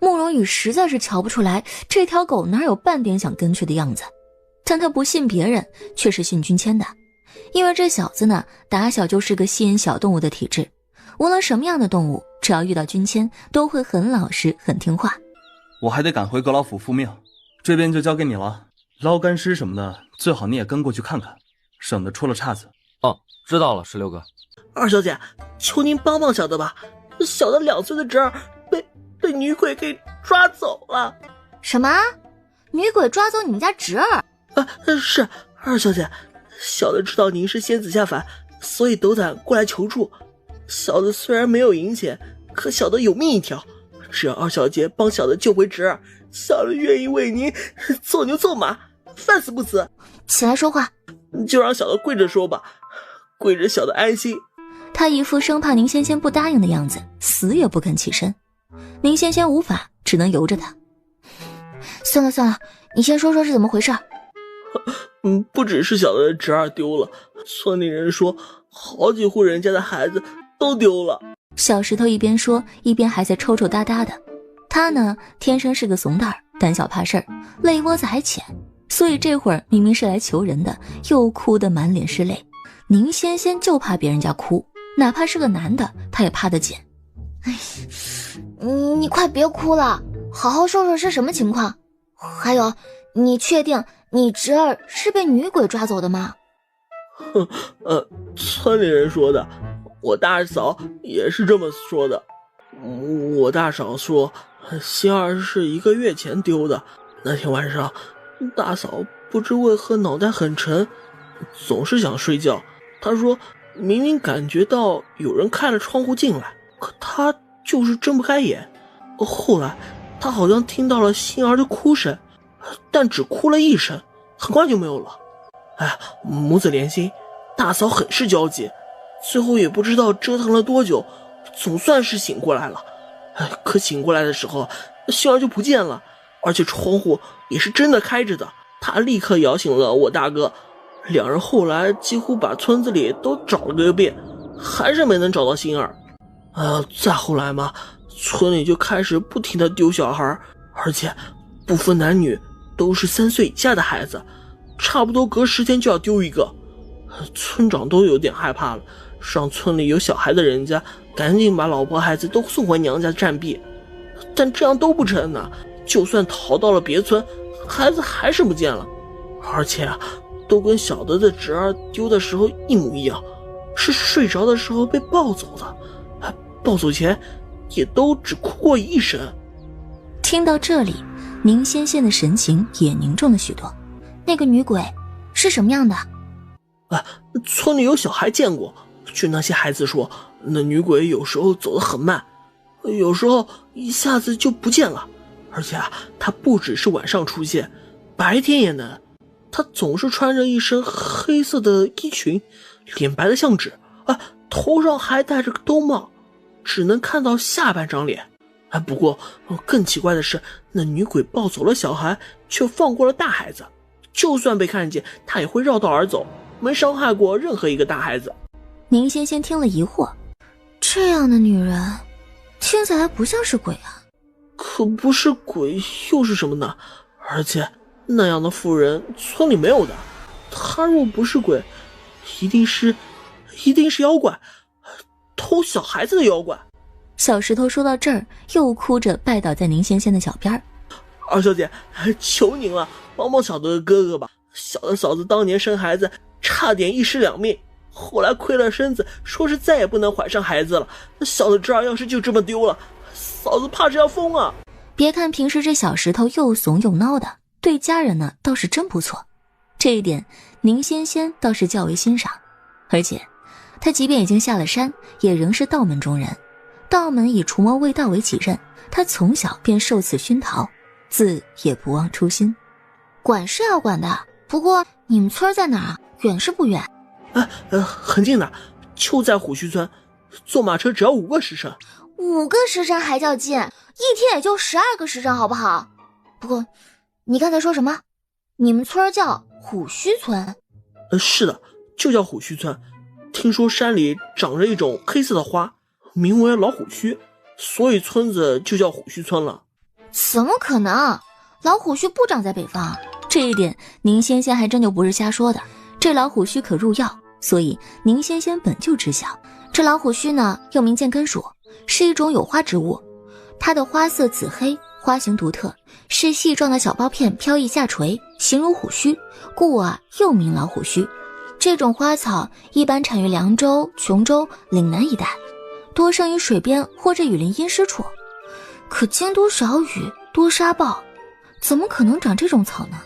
慕容羽实在是瞧不出来这条狗哪有半点想跟去的样子，但他不信别人，却是信君谦的。因为这小子呢，打小就是个吸引小动物的体质，无论什么样的动物，只要遇到君谦都会很老实很听话。我还得赶回阁老府复命，这边就交给你了。捞干尸什么的最好你也跟过去看看，省得出了岔子。知道了，石榴哥。二小姐，求您帮帮小的吧，小的2岁的侄儿被女鬼给抓走了。什么？女鬼抓走你们家侄儿？是二小姐，小的知道您是仙子下凡，所以斗胆过来求助。小的虽然没有银钱，可小的有命一条，只要二小姐帮小的救回侄儿，小的愿意为您做牛做马，半死不辞。起来说话。就让小的跪着说吧，跪着小的安心。他一副生怕宁仙仙不答应的样子，死也不肯起身。宁仙仙无法，只能由着他。算了，你先说是怎么回事。不只是小的侄儿丢了，村里人说好几户人家的孩子都丢了。小石头一边说一边还在抽抽搭搭的。他呢，天生是个怂蛋儿，胆小怕事儿，泪窝子还浅，所以这会儿明明是来求人的，又哭得满脸是泪。宁仙仙就怕别人家哭，哪怕是个男的，他也怕得紧。你快别哭了，好好说说是什么情况。还有，你确定你侄儿是被女鬼抓走的吗？村里人说的，我大嫂也是这么说的。我大嫂说星儿是1个月前丢的，那天晚上大嫂不知为何脑袋很沉，总是想睡觉。她说明明感觉到有人开了窗户进来，可她就是睁不开眼。后来她好像听到了星儿的哭声，但只哭了1声，很快就没有了。母子连心，大嫂很是焦急，最后也不知道折腾了多久，总算是醒过来了。可醒过来的时候，星儿就不见了，而且窗户也是真的开着的。他立刻摇醒了我大哥，两人后来几乎把村子里都找了个遍，还是没能找到星儿。再后来嘛，村里就开始不停的丢小孩，而且不分男女，都是3岁以下的孩子，差不多隔10天就要丢一个。村长都有点害怕了，让村里有小孩的人家赶紧把老婆孩子都送回娘家暂避。但这样都不成呢，就算逃到了别村，孩子还是不见了，而且都跟小的侄儿丢的时候一模一样，是睡着的时候被抱走的，抱走前也都只哭过一声。听到这里，宁仙仙的神情也凝重了许多。那个女鬼是什么样的？村里有小孩见过，据那些孩子说，那女鬼有时候走得很慢，有时候一下子就不见了，而且她不只是晚上出现，白天也能。她总是穿着一身黑色的衣裙，脸白的像纸，头上还戴着个兜帽，只能看到下半张脸。不过更奇怪的是，那女鬼抱走了小孩，却放过了大孩子，就算被看见，她也会绕道而走，没伤害过任何一个大孩子。宁仙仙听了疑惑，这样的女人听起来不像是鬼啊。可不是鬼又是什么呢？而且那样的妇人村里没有的，她若不是鬼，一定是妖怪，偷小孩子的妖怪。小石头说到这儿，又哭着拜倒在宁仙仙的脚边。二小姐，求您了，帮帮小的哥哥吧。小的嫂子当年生孩子差点一尸两命，后来亏了身子，说是再也不能怀上孩子了。小的侄儿要是就这么丢了，嫂子怕是要疯啊。别看平时这小石头又怂又孬的，对家人呢倒是真不错，这一点宁仙仙倒是较为欣赏。而且他即便已经下了山，也仍是道门中人，道门以除魔卫道为己任，他从小便受此熏陶，自也不忘初心。管是要管的，不过你们村在哪儿啊？远是不远？很近的，就在虎须村，坐马车只要5个时辰。5个时辰还叫近？一天也就12个时辰好不好？不过你刚才说什么？你们村叫虎须村？是的，就叫虎须村。听说山里长着一种黑色的花，名为老虎须，所以村子就叫虎须村了。怎么可能？老虎须不长在北方。这一点宁仙仙还真就不是瞎说的，这老虎须可入药，所以宁仙仙本就知晓。这老虎须呢，又名剑根属，是一种有花植物，它的花色紫黑，花形独特，是细状的小苞片飘逸下垂，形如虎须，故又名老虎须。这种花草一般产于凉州、琼州、岭南一带，多生于水边或者雨林阴湿处。可京都少雨多沙暴，怎么可能长这种草呢？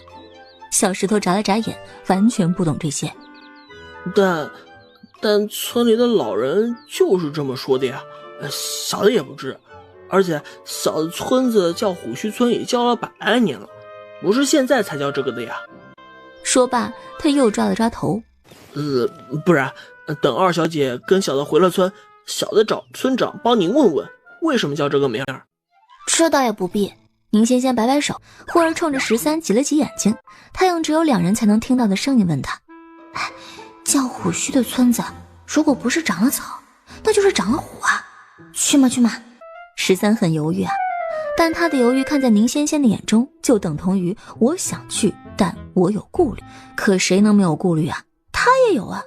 小石头眨了眨眼，完全不懂这些。但村里的老人就是这么说的呀，小的也不知。而且小的村子叫虎须村也叫了100来年了，不是现在才叫这个的呀。说罢，他又抓了抓头。不然等二小姐跟小的回了村，小的找村长帮您问问为什么叫这个名儿。这倒也不必。宁仙仙摆摆手，忽而冲着13挤了挤眼睛，他用只有2人才能听到的声音问他：叫虎须的村子，如果不是长了草，那就是长了虎啊！去吗？13很犹豫啊，但他的犹豫看在宁仙仙的眼中，就等同于我想去，但我有顾虑。可谁能没有顾虑啊？他也有啊。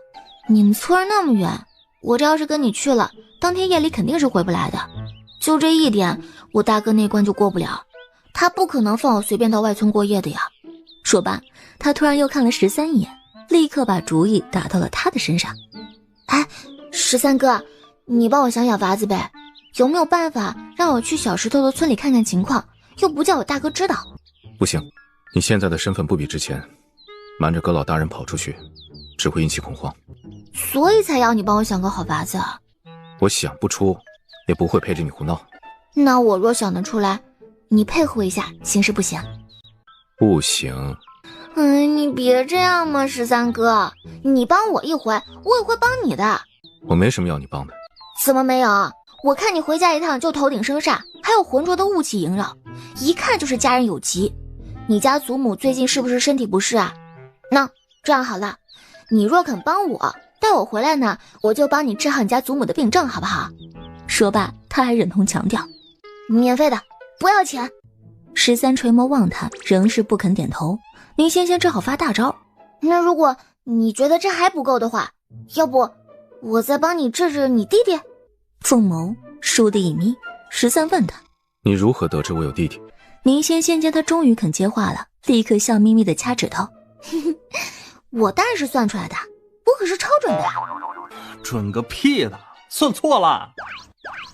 你们村那么远，我这要是跟你去了，当天夜里肯定是回不来的。就这一点，我大哥那关就过不了，他不可能放我随便到外村过夜的呀。说罢，他突然又看了13一眼，立刻把主意打到了他的身上。13哥，你帮我想想法子呗，有没有办法让我去小石头的村里看看情况，又不叫我大哥知道？不行，你现在的身份不比之前，瞒着葛老大人跑出去，只会引起恐慌。所以才要你帮我想个好法子。我想不出，也不会陪着你胡闹。那我若想得出来，你配合一下，行是不行？不行。你别这样嘛，13哥，你帮我一回，我也会帮你的。我没什么要你帮的。怎么没有？我看你回家一趟就头顶生煞，还有浑浊的雾气萦绕，一看就是家人有疾。你家祖母最近是不是身体不适啊？那这样好了，你若肯帮我带我回来呢，我就帮你治好你家祖母的病症，好不好？说罢，他还忍痛强调，免费的，不要钱。13垂眸望他，仍是不肯点头。宁仙仙只好发大招，那如果你觉得这还不够的话，要不我再帮你治治你弟弟？凤眸倏地一眯，13问他，你如何得知我有弟弟？宁仙仙见他终于肯接话了，立刻笑眯眯的掐指头，我当然是算出来的，我可是超准的呀。准个屁的，算错了。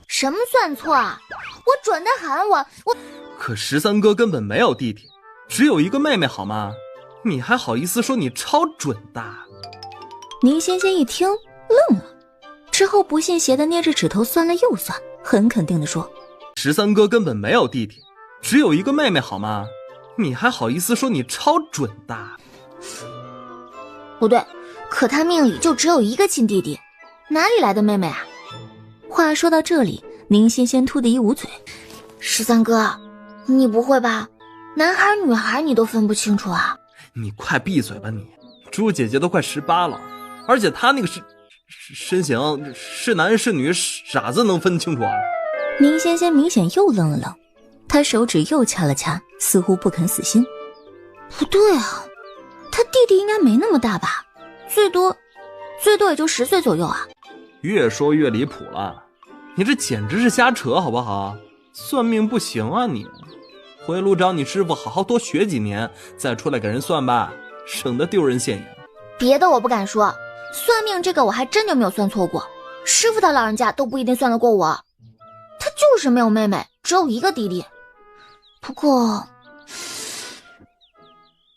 什么算错啊？我准的很，我可13哥根本没有弟弟，只有一个妹妹好吗？你还好意思说你超准的？宁仙仙一听愣了，之后不信邪的捏着指头算了又算，很肯定的说：13哥根本没有弟弟，只有一个妹妹好吗？你还好意思说你超准的？不对，可他命里就只有一个亲弟弟，哪里来的妹妹啊？话说到这里，宁仙仙突的一捂嘴：13哥，你不会吧？男孩女孩你都分不清楚啊？你快闭嘴吧你！猪姐姐都快18了，而且她那个身形是男是女，傻子能分清楚啊？宁仙仙明显又愣了愣，她手指又掐了掐，似乎不肯死心。不对啊，他弟弟应该没那么大吧？最多也就10岁左右啊。越说越离谱了，你这简直是瞎扯好不好？算命不行啊你！回炉找你师傅好好多学几年，再出来给人算吧，省得丢人现眼。别的我不敢说，算命这个我还真就没有算错过，师傅他老人家都不一定算得过我。他就是没有妹妹，只有一个弟弟。不过，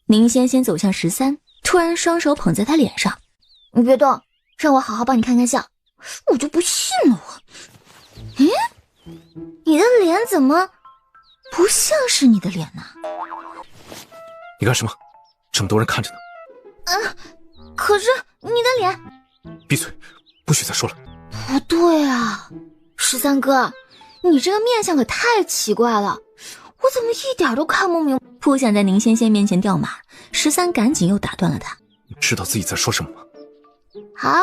宁仙仙走向13，突然双手捧在他脸上，你别动，让我好好帮你看看相。我就不信了我。你的脸怎么不像是你的脸呢？你干什么？这么多人看着呢。可是你的脸……闭嘴，不许再说了。不对啊，13哥，你这个面相可太奇怪了，我怎么一点都看不明白？不想在宁仙仙面前掉马，13赶紧又打断了他。你知道自己在说什么吗？啊？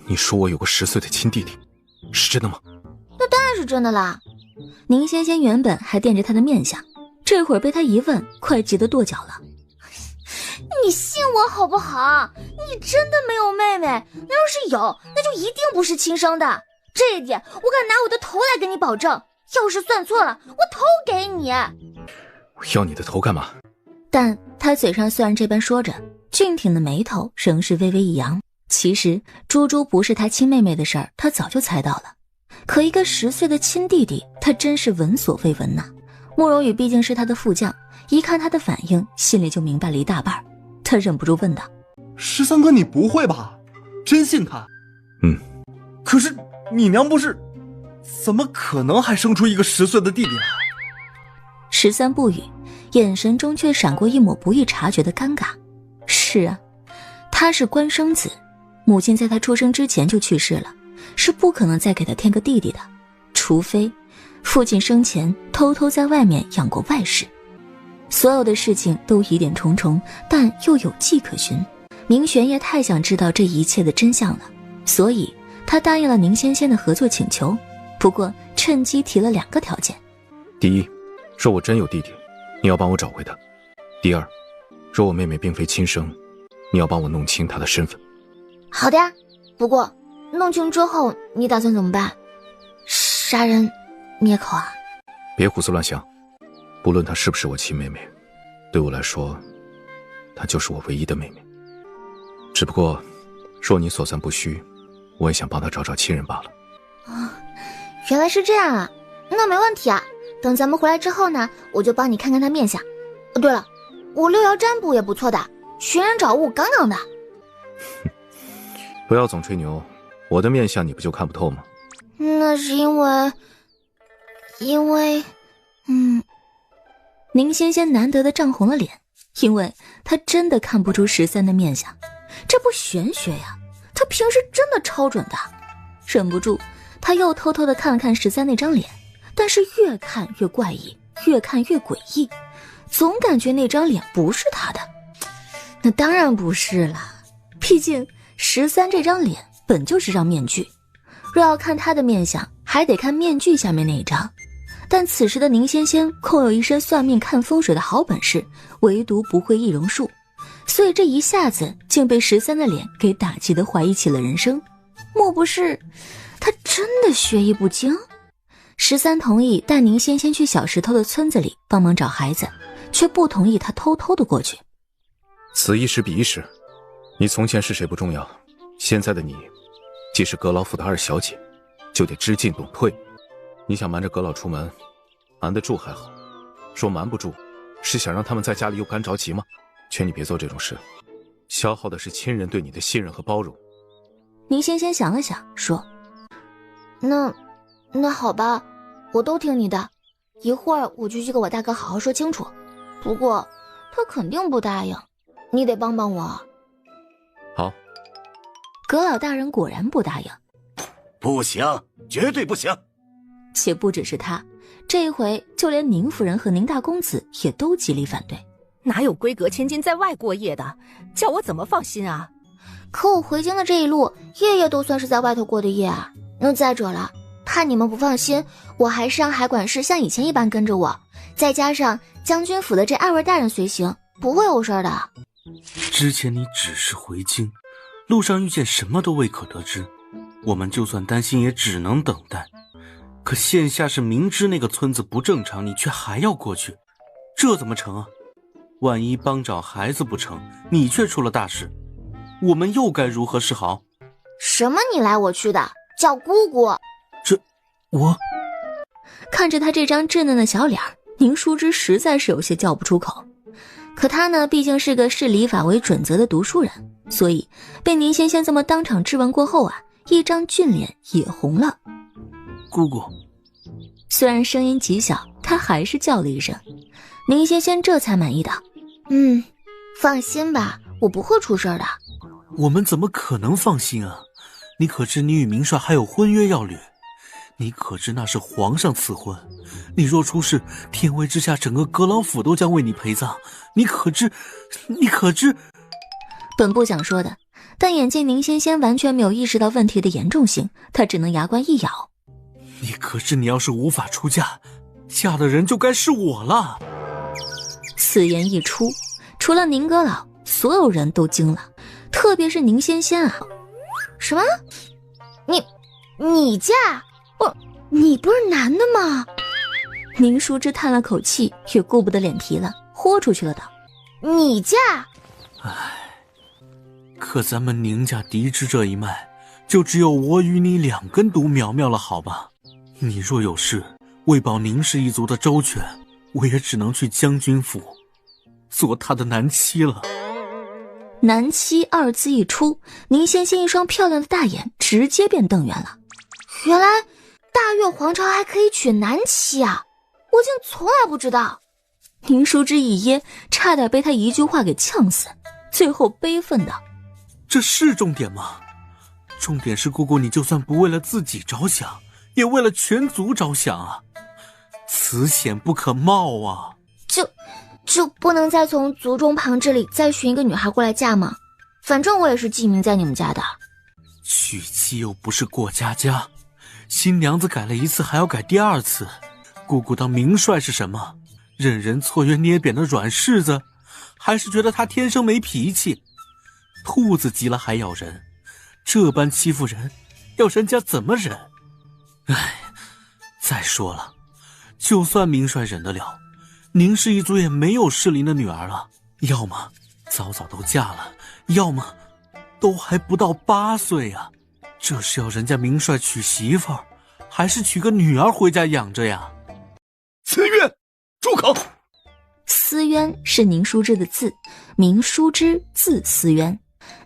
你说我有个10岁的亲弟弟，是真的吗？那当然是真的啦。宁仙仙原本还惦着他的面相，这会儿被他一问，快急得跺脚了。你信我好不好？你真的没有妹妹？那要是有，那就一定不是亲生的。这一点我敢拿我的头来跟你保证。要是算错了，我头给你。我要你的头干嘛？但他嘴上虽然这般说着，俊挺的眉头仍是微微一扬。其实猪猪不是他亲妹妹的事儿，他早就猜到了。可一个10岁的亲弟弟，他真是闻所未闻呐。慕容羽毕竟是他的副将，一看他的反应，心里就明白了一大半。他忍不住问道：13哥，你不会吧？真信他？可是你娘不是，怎么可能还生出一个10岁的弟弟来？13不语，眼神中却闪过一抹不易察觉的尴尬。是啊，他是官生子，母亲在他出生之前就去世了，是不可能再给他添个弟弟的，除非父亲生前偷偷在外面养过外室。所有的事情都疑点重重，但又有迹可循。明玄也太想知道这一切的真相了，所以他答应了宁仙仙的合作请求，不过趁机提了2个条件。第一，若我真有弟弟，你要帮我找回他；第二，若我妹妹并非亲生，你要帮我弄清她的身份。好的呀，不过弄清之后你打算怎么办？杀人灭口啊？别胡思乱想，不论她是不是我亲妹妹，对我来说她就是我唯一的妹妹。只不过若你所算不虚，我也想帮她找找亲人罢了。原来是这样啊，那没问题啊。等咱们回来之后呢，我就帮你看看她面相。对了，我6爻占卜也不错的，寻人找物杠杠的。不要总吹牛，我的面相你不就看不透吗？那是因为宁仙仙难得的涨红了脸，因为她真的看不出13的面相，这不玄学呀，她平时真的超准的。忍不住她又偷偷的看了看13那张脸，但是越看越怪异，越看越诡异，总感觉那张脸不是他的。那当然不是了，毕竟13这张脸本就是张面具，若要看他的面相，还得看面具下面那一张。但此时的宁仙仙空有一身算命看风水的好本事，唯独不会易容术，所以这一下子竟被13的脸给打击得怀疑起了人生。莫不是他真的学艺不精？13同意带宁仙仙去小石头的村子里帮忙找孩子，却不同意他偷偷的过去。此一时彼一时，你从前是谁不重要，现在的你既是阁老府的二小姐，就得知进懂退。你想瞒着阁老出门，瞒得住还好，说瞒不住，是想让他们在家里又干着急吗？劝你别做这种事，消耗的是亲人对你的信任和包容。宁仙仙想了想说，那好吧，我都听你的，一会儿我就去跟我大哥好好说清楚，不过他肯定不答应，你得帮帮我。好。阁老大人果然不答应。不行，绝对不行。且不只是他，这一回就连宁夫人和宁大公子也都极力反对。哪有闺阁千金在外过夜的，叫我怎么放心啊？可我回京的这一路，夜夜都算是在外头过的夜啊。那再者了，怕你们不放心，我还是让海管事像以前一般跟着我，再加上将军府的这2位大人随行，不会有事的。之前你只是回京，路上遇见什么都未可得知，我们就算担心也只能等待。可现下是明知那个村子不正常，你却还要过去，这怎么成啊？万一帮找孩子不成，你却出了大事，我们又该如何是好？什么你来我去的，叫姑姑。我看着他这张稚嫩的小脸，宁淑芝实在是有些叫不出口。可他呢，毕竟是个视礼法为准则的读书人，所以被宁仙仙这么当场质问过后啊，一张俊脸也红了。姑姑。虽然声音极小，他还是叫了一声。宁仙仙这才满意道，放心吧，我不会出事的。我们怎么可能放心啊？你可知你与明帅还有婚约要履？你可知那是皇上赐婚？你若出事，天威之下整个阁老府都将为你陪葬。你可知？本不想说的，但眼见宁仙仙完全没有意识到问题的严重性，他只能牙关一咬。你可知你要是无法出嫁，嫁的人就该是我了。此言一出，除了宁阁老，所有人都惊了，特别是宁仙仙啊。什么？你嫁？你不是男的吗？宁淑芝叹了口气，也顾不得脸皮了，豁出去了道：你嫁？可咱们宁家嫡支这一脉，就只有我与你2根独苗苗了，好吧？你若有事，为保宁氏一族的周全，我也只能去将军府做他的男妻了。男妻2字一出，宁仙仙一双漂亮的大眼直接变瞪圆了。原来大越皇朝还可以娶男妻啊，我竟从来不知道。宁淑芝一噎，差点被他一句话给呛死，最后悲愤道：这是重点吗？重点是姑姑你就算不为了自己着想，也为了全族着想啊，此险不可冒啊。就不能再从族中旁支里再寻一个女孩过来嫁吗？反正我也是记名在你们家的。娶妻又不是过家家，新娘子改了1次还要改第2次。姑姑当明帅是什么？任人错约捏扁的软柿子，还是觉得他天生没脾气？兔子急了还咬人，这般欺负人，要人家怎么忍？再说了，就算明帅忍得了，宁氏一族也没有适龄的女儿了，要么早早都嫁了，要么都还不到8岁啊。这是要人家明帅娶媳妇儿，还是娶个女儿回家养着呀？思渊，住口！思渊是宁淑芝的字，名淑芝，字思渊。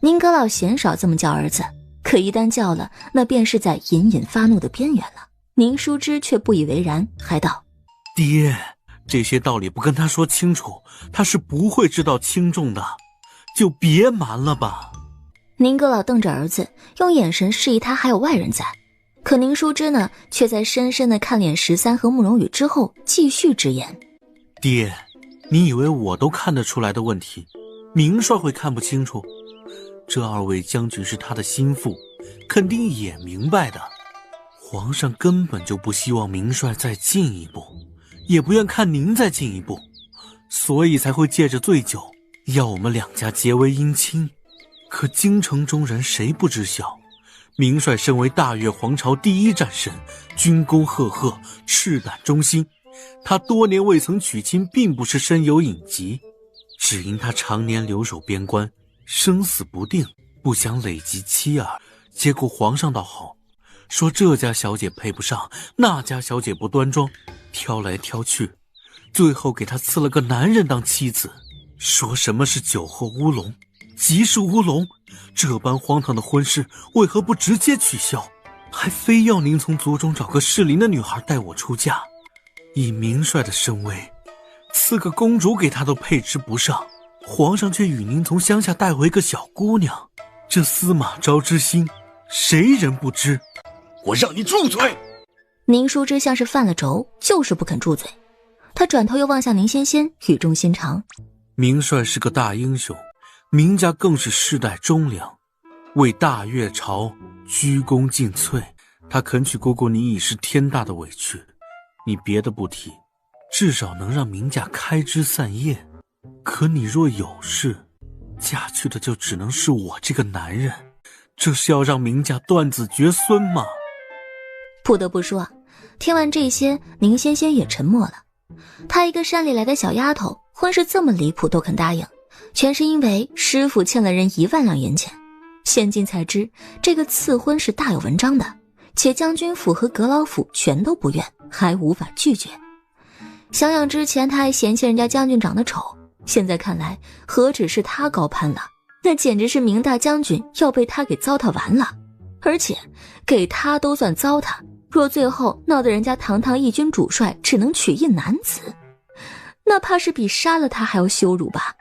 宁阁老鲜少这么叫儿子，可一旦叫了，那便是在隐隐发怒的边缘了。宁淑芝却不以为然，还道：爹，这些道理不跟他说清楚，他是不会知道轻重的，就别瞒了吧。宁阁老瞪着儿子，用眼神示意他还有外人在。可宁淑芝呢，却在深深的看脸13和慕容羽之后，继续直言：爹，你以为我都看得出来的问题，明帅会看不清楚？这2位将军是他的心腹，肯定也明白的。皇上根本就不希望明帅再进一步，也不愿看您再进一步，所以才会借着醉酒要我们2家结为姻亲。可京城中人谁不知晓，明帅身为大越皇朝第一战神，军功赫赫，赤胆忠心，他多年未曾娶亲，并不是身有隐疾，只因他常年留守边关，生死不定，不想累及妻儿。结果皇上倒好，说这家小姐配不上，那家小姐不端庄，挑来挑去，最后给他赐了个男人当妻子，说什么是酒后乌龙，即是乌龙。这般荒唐的婚事为何不直接取消，还非要您从族中找个适龄的女孩带我出嫁？以明帅的身位，赐个公主给他都配置不上，皇上却与您从乡下带回个小姑娘，这司马昭之心，谁人不知？我让你住嘴！宁淑芝像是犯了轴，就是不肯住嘴。他转头又望向宁仙仙，语重心长：明帅是个大英雄，明家更是世代忠良，为大越朝鞠躬尽瘁，他肯娶姑姑你已是天大的委屈。你别的不提，至少能让明家开枝散叶。可你若有事，嫁去的就只能是我这个男人，这是要让明家断子绝孙吗？不得不说，听完这些，宁仙仙也沉默了。她一个山里来的小丫头，婚事这么离谱都肯答应，全是因为师父欠了人1万两银钱。现今才知，这个赐婚是大有文章的，且将军府和阁老府全都不愿，还无法拒绝。想想之前他还嫌弃人家将军长得丑，现在看来何止是他高攀了，那简直是明大将军要被他给糟蹋完了。而且给他都算糟蹋，若最后闹得人家堂堂一军主帅只能娶一男子，那怕是比杀了他还要羞辱吧。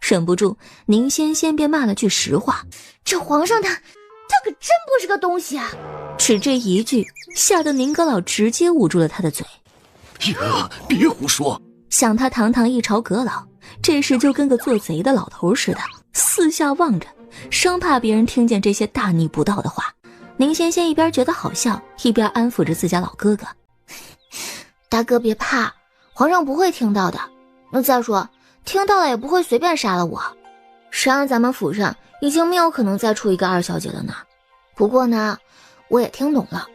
忍不住，宁仙仙便骂了句实话：这皇上他可真不是个东西啊！只这一句，吓得宁阁老直接捂住了他的嘴。呀，别胡说！想他堂堂一朝阁老，这时就跟个做贼的老头似的，四下望着，生怕别人听见这些大逆不道的话。宁仙仙一边觉得好笑，一边安抚着自家老哥哥：大哥别怕，皇上不会听到的。那再说，听到了也不会随便杀了我。谁让咱们府上已经没有可能再出一个2小姐了呢？不过呢，我也听懂了，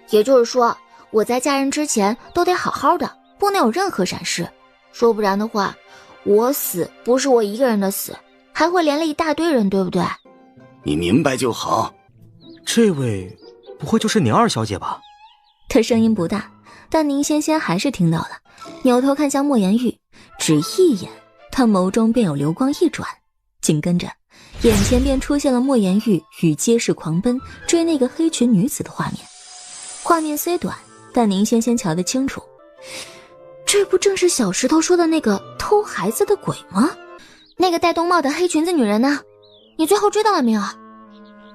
也就是说，我在嫁人之前都得好好的，不能有任何闪失，说不然的话，我死不是我一个人的死，还会连累一大堆人，对不对？你明白就好。这位不会就是宁2小姐吧？他声音不大，但宁仙仙还是听到了，扭头看向莫言玉，只一眼，他眸中便有流光一转，紧跟着眼前便出现了莫言玉与街市狂奔追那个黑裙女子的画面。画面虽短，但宁仙仙瞧得清楚，这不正是小石头说的那个偷孩子的鬼吗？那个戴冬帽的黑裙子女人呢？你最后追到了没有？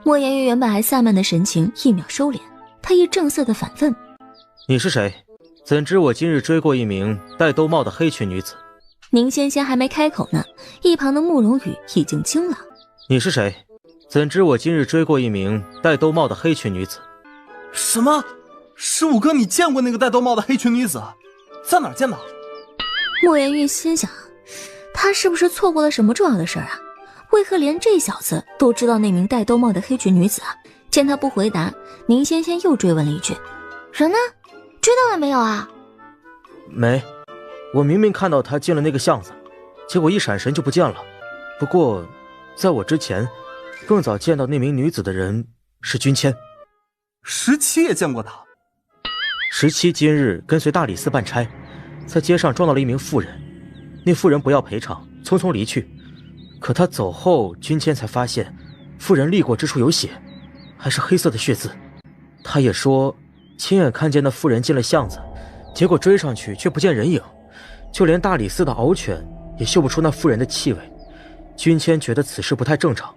莫言玉原本还散漫的神情一秒收敛，他一正色的反问：你是谁？怎知我今日追过一名戴兜帽的黑裙女子？宁仙仙还没开口呢，一旁的慕容羽已经惊了。你是谁？怎知我今日追过一名戴兜帽的黑裙女子？什么？15哥，你见过那个戴兜帽的黑裙女子？在哪儿见的？莫言玉心想，他是不是错过了什么重要的事啊？为何连这小子都知道那名戴兜帽的黑裙女子啊？见他不回答，宁仙仙又追问了一句：人呢？追到了没有啊？没，我明明看到他进了那个巷子，结果一闪神就不见了。不过在我之前更早见到那名女子的人是君谦。17也见过他。17今日跟随大理寺办差，在街上撞到了一名妇人，那妇人不要赔偿，匆匆离去。可他走后，君谦才发现妇人立过之处有血，还是黑色的血渍。他也说亲眼看见那妇人进了巷子，结果追上去却不见人影，就连大理寺的獒犬也嗅不出那妇人的气味。君谦觉得此事不太正常，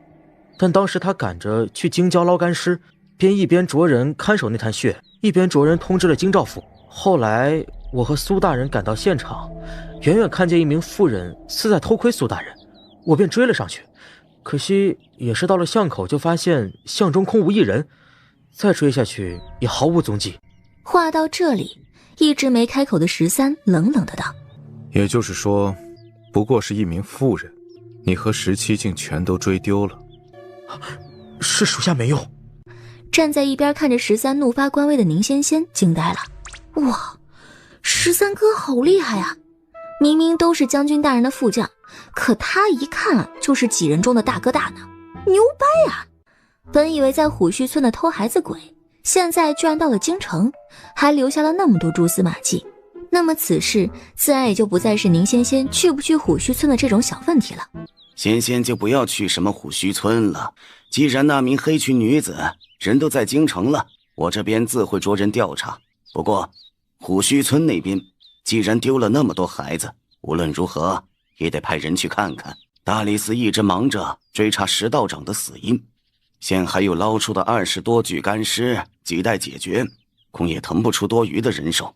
但当时他赶着去京郊捞干尸，便一边着人看守那滩血，一边着人通知了京兆府。后来我和苏大人赶到现场，远远看见一名妇人似在偷窥苏大人，我便追了上去。可惜也是到了巷口，就发现巷中空无一人，再追下去也毫无踪迹。话到这里，一直没开口的13冷冷的道：也就是说，不过是一名妇人，你和17竟全都追丢了。是属下没有。站在一边看着13怒发官威的宁仙仙惊呆了。哇，13哥好厉害啊！明明都是将军大人的副将，可他一看就是几人中的大哥大呢，牛掰啊！本以为在虎须村的偷孩子鬼，现在居然到了京城，还留下了那么多蛛丝马迹。那么此事自然也就不再是宁仙仙去不去虎须村的这种小问题了。仙仙就不要去什么虎须村了，既然那名黑裙女子人都在京城了，我这边自会着人调查。不过虎须村那边既然丢了那么多孩子，无论如何也得派人去看看。大理寺一直忙着追查石道长的死因，现还有捞出的20多具干尸亟待解决，恐也腾不出多余的人手。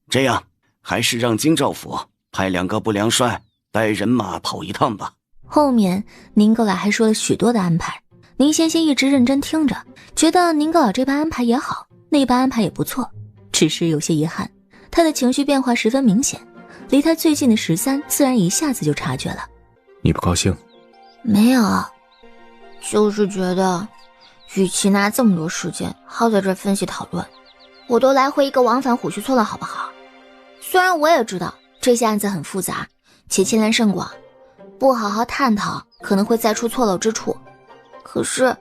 这样还是让京兆府派2个不良帅带人马跑一趟吧。后面宁哥老还说了许多的安排，宁仙仙一直认真听着，觉得宁哥老这般安排也好，那般安排也不错，只是有些遗憾，他的情绪变化十分明显，离他最近的13自然一下子就察觉了。你不高兴？没有，就是觉得与其拿这么多时间耗在这分析讨论，我都来回一个往返虎须村了好不好？虽然我也知道这些案子很复杂且牵连甚广，不好好探讨可能会再出错漏之处，可是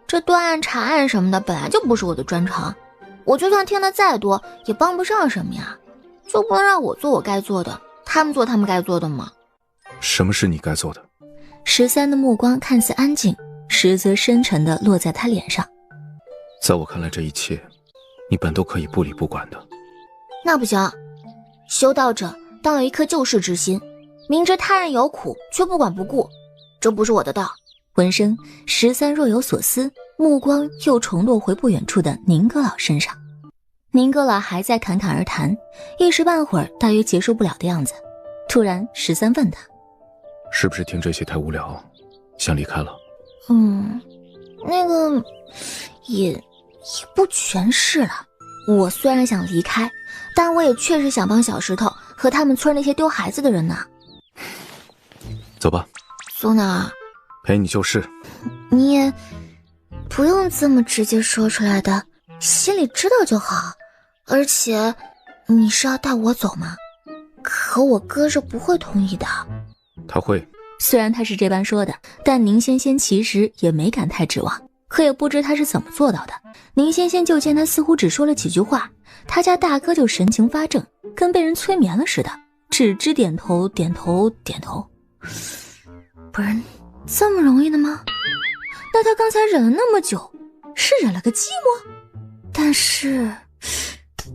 这断案查案什么的本来就不是我的专长，我就算听得再多也帮不上什么呀，就不能让我做我该做的，他们做他们该做的吗？什么是你该做的？13的目光看似安静，实则深沉地落在他脸上。在我看来，这一切你本都可以不理不管的。那不行，修道者当有一颗救世之心，明知他人有苦却不管不顾，这不是我的道。闻声13若有所思，目光又重落回不远处的宁哥老身上。宁哥老还在侃侃而谈，一时半会儿大约结束不了的样子。突然13问他，是不是听这些太无聊，想离开了？那个也不全是了。我虽然想离开，但我也确实想帮小石头和他们村那些丢孩子的人呢。走吧。苏娜，陪你就是。你也不用这么直接说出来的，心里知道就好。而且你是要带我走吗？可我哥是不会同意的。他会。虽然他是这般说的，但宁仙仙其实也没敢太指望，可也不知他是怎么做到的。宁仙仙就见他似乎只说了几句话，他家大哥就神情发正，跟被人催眠了似的，只知点头点头点头。不是这么容易的吗？那他刚才忍了那么久，是忍了个寂寞？但是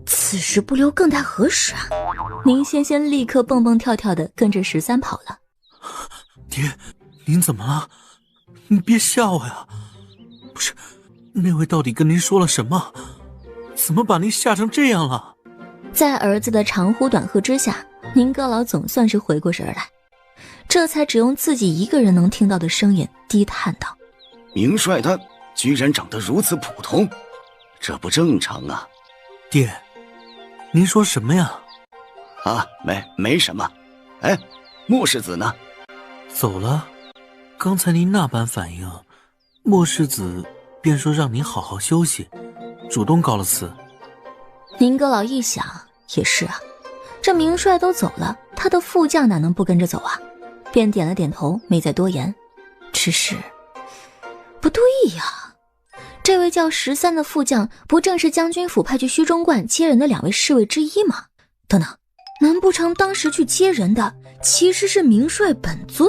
此时不留更待何时啊？宁仙仙立刻蹦蹦跳跳的跟着13跑了。爹，您怎么了？你别吓我呀！不是，那位到底跟您说了什么？怎么把您吓成这样了？在儿子的长呼短喝之下，宁哥老总算是回过神来，这才只用自己一个人能听到的声音低叹道：明帅他居然长得如此普通，这不正常啊！爹，您说什么呀？啊，没什么。哎，莫世子呢？走了。刚才您那般反应，莫世子便说让您好好休息，主动告了辞。宁哥老一想，也是啊，这明帅都走了，他的副将哪能不跟着走啊？便点了点头，没再多言。只是不对呀，这位叫13的副将不正是将军府派去虚中观接人的2位侍卫之一吗？等等，难不成当时去接人的其实是明帅本尊？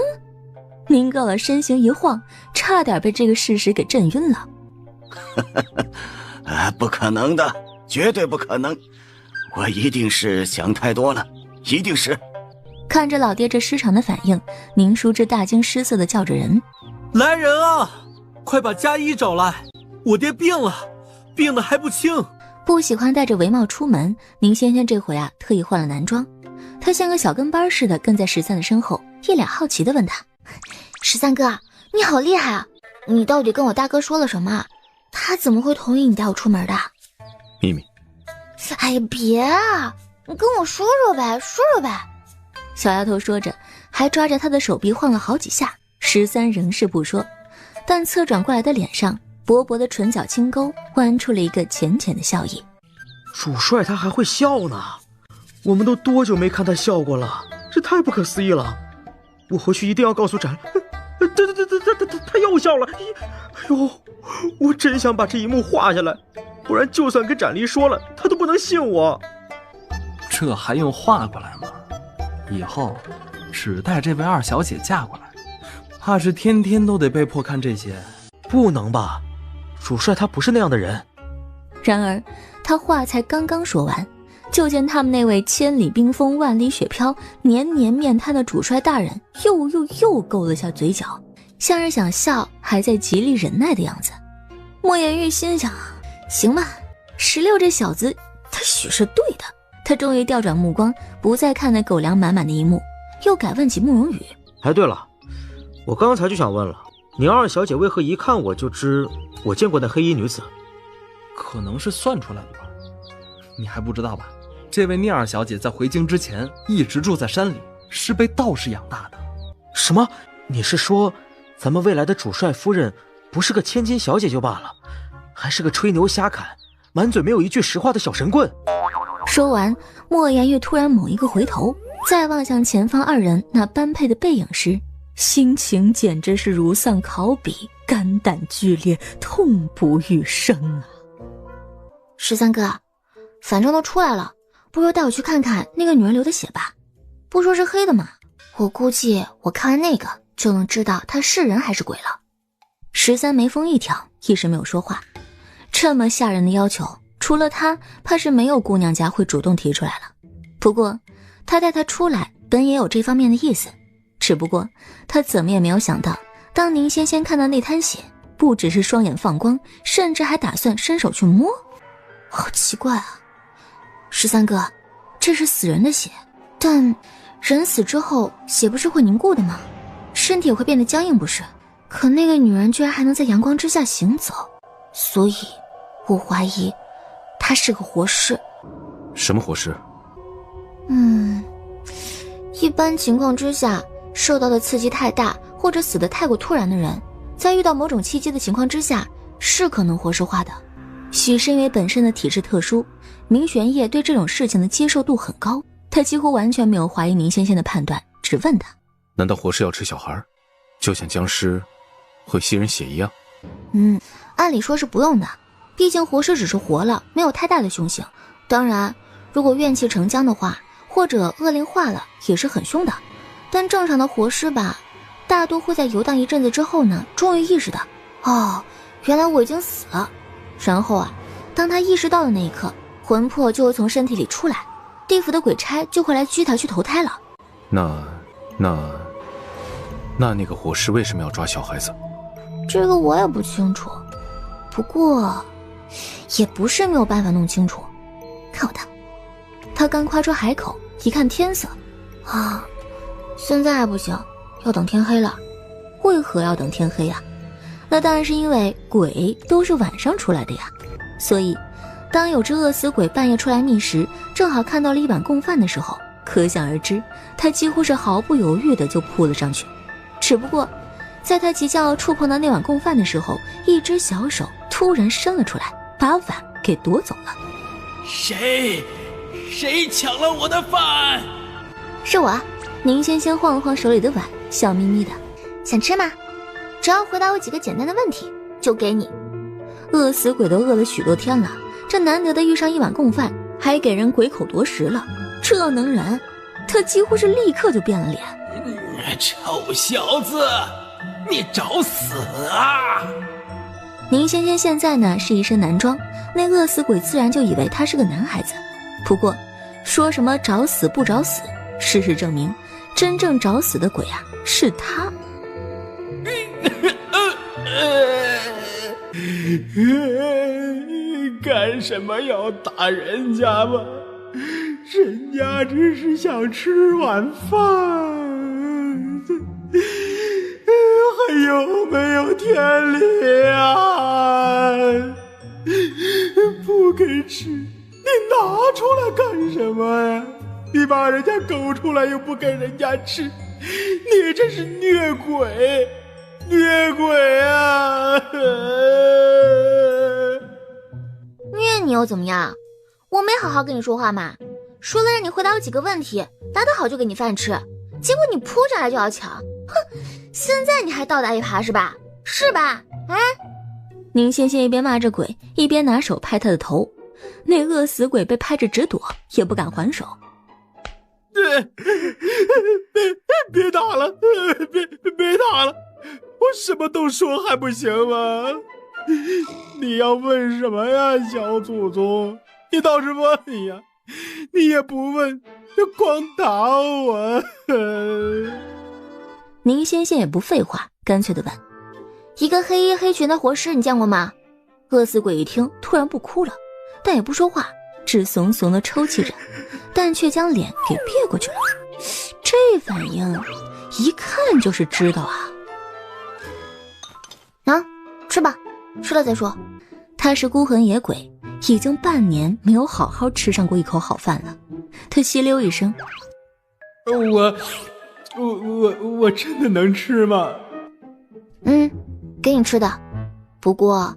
宁哥老身形一晃，差点被这个事实给震晕了。不可能的，绝对不可能，我一定是想太多了，一定是。看着老爹这失常的反应，宁叔之大惊失色地叫着人：来人啊，快把加衣找来，我爹病了，病得还不轻。不喜欢戴着围帽出门，宁仙仙这回啊特意换了男装，她像个小跟班似的跟在13的身后，一脸好奇地问他：13哥，你好厉害啊！你到底跟我大哥说了什么？他怎么会同意你带我出门的？秘密。哎呀，别啊！你跟我说说呗，说说呗。小丫头说着，还抓着他的手臂晃了好几下。13仍是不说，但侧转过来的脸上，薄薄的唇角轻勾，弯出了一个浅浅的笑意。主帅他还会笑呢，我们都多久没看他笑过了，这太不可思议了。我回去一定要告诉展。他又笑了。哎呦，我真想把这一幕画下来，不然就算跟展丽说了，他都不能信我。这还用画过来吗？以后只带这位二小姐嫁过来，怕是天天都得被迫看这些。不能吧，主帅他不是那样的人。然而他话才刚刚说完，就见他们那位千里冰封万里雪飘年年面瘫的主帅大人又勾了下嘴角，像是想笑还在极力忍耐的样子。莫言玉心想，行吧，16这小子他许是对的。他终于调转目光，不再看那狗粮满满的一幕，又改问起慕容羽。哎，对了，我刚才就想问了，你二小姐为何一看我就知我见过那黑衣女子？可能是算出来的吧。你还不知道吧？这位聂二小姐在回京之前一直住在山里，是被道士养大的。什么？你是说咱们未来的主帅夫人不是个千金小姐就罢了，还是个吹牛瞎侃满嘴没有一句实话的小神棍？说完，莫言玉突然猛一个回头，再望向前方二人那般配的背影时，心情简直是如丧考妣，肝胆俱裂，痛不欲生啊！13哥，反正都出来了，不如带我去看看那个女人流的血吧。不说是黑的嘛，我估计我看完那个就能知道她是人还是鬼了。13眉峰一挑，一时没有说话。这么吓人的要求，除了他，怕是没有姑娘家会主动提出来了。不过他带他出来本也有这方面的意思，只不过他怎么也没有想到，当宁仙仙看到那滩血，不只是双眼放光，甚至还打算伸手去摸。好奇怪啊！13哥，这是死人的血，但人死之后血不是会凝固的吗？身体也会变得僵硬不是？可那个女人居然还能在阳光之下行走，所以我怀疑她是个活尸。什么活尸？一般情况之下，受到的刺激太大或者死得太过突然的人，在遇到某种契机的情况之下，是可能活尸化的。许是因为本身的体质特殊，明玄烨对这种事情的接受度很高，他几乎完全没有怀疑宁仙仙的判断，只问他：难道活尸要吃小孩，就像僵尸会吸人血一样？按理说是不用的，毕竟活尸只是活了，没有太大的凶性。当然，如果怨气成浆的话，或者恶灵化了，也是很凶的。但正常的活尸吧，大多会在游荡一阵子之后呢，终于意识到，哦，原来我已经死了。然后啊，当他意识到的那一刻，魂魄就会从身体里出来，地府的鬼差就会来拘他去投胎了。那个活尸为什么要抓小孩子？这个我也不清楚，不过也不是没有办法弄清楚。看我的，他刚夸出海口，一看天色，啊，现在还不行，要等天黑了。为何要等天黑呀？那当然是因为鬼都是晚上出来的呀。所以当有只饿死鬼半夜出来觅食，正好看到了一碗供饭的时候，可想而知，他几乎是毫不犹豫的就扑了上去。只不过在他即将要触碰到那碗供饭的时候，一只小手突然伸了出来，把碗给夺走了。谁抢了我的饭？是我。宁仙仙晃了晃手里的碗，笑眯眯的。想吃吗？只要回答我几个简单的问题就给你。饿死鬼都饿了许多天了，这难得的遇上一碗供饭，还给人鬼口夺食了，这能忍？他几乎是立刻就变了脸。臭小子，你找死啊！宁仙仙现在呢是一身男装，那饿死鬼自然就以为他是个男孩子。不过说什么找死不找死，事实证明真正找死的鬼啊是他。干什么要打人家嘛？人家只是想吃晚饭，还有没有天理啊？不给吃，你拿出来干什么呀？你把人家勾出来又不给人家吃，你这是虐鬼！虐鬼啊！虐你又怎么样？我没好好跟你说话嘛，说了让你回答我几个问题，答得好就给你饭吃，结果你扑上来就要抢，哼！现在你还倒打一耙是吧？是吧？啊！宁仙仙一边骂着鬼，一边拿手拍他的头，那饿死鬼被拍着直躲，也不敢还手。别打了，别打了！我什么都说还不行吗？你要问什么呀，小祖宗？你倒是问呀！你也不问，就光打我。宁仙仙也不废话，干脆的问：一个黑衣黑裙的活尸你见过吗？饿死鬼一听，突然不哭了，但也不说话，只怂怂的抽泣着，但却将脸给别过去了。这反应一看就是知道啊！啊，吃吧，吃了再说。他是孤魂野鬼，已经半年没有好好吃上过一口好饭了。他吸溜一声：我真的能吃吗？给你吃的，不过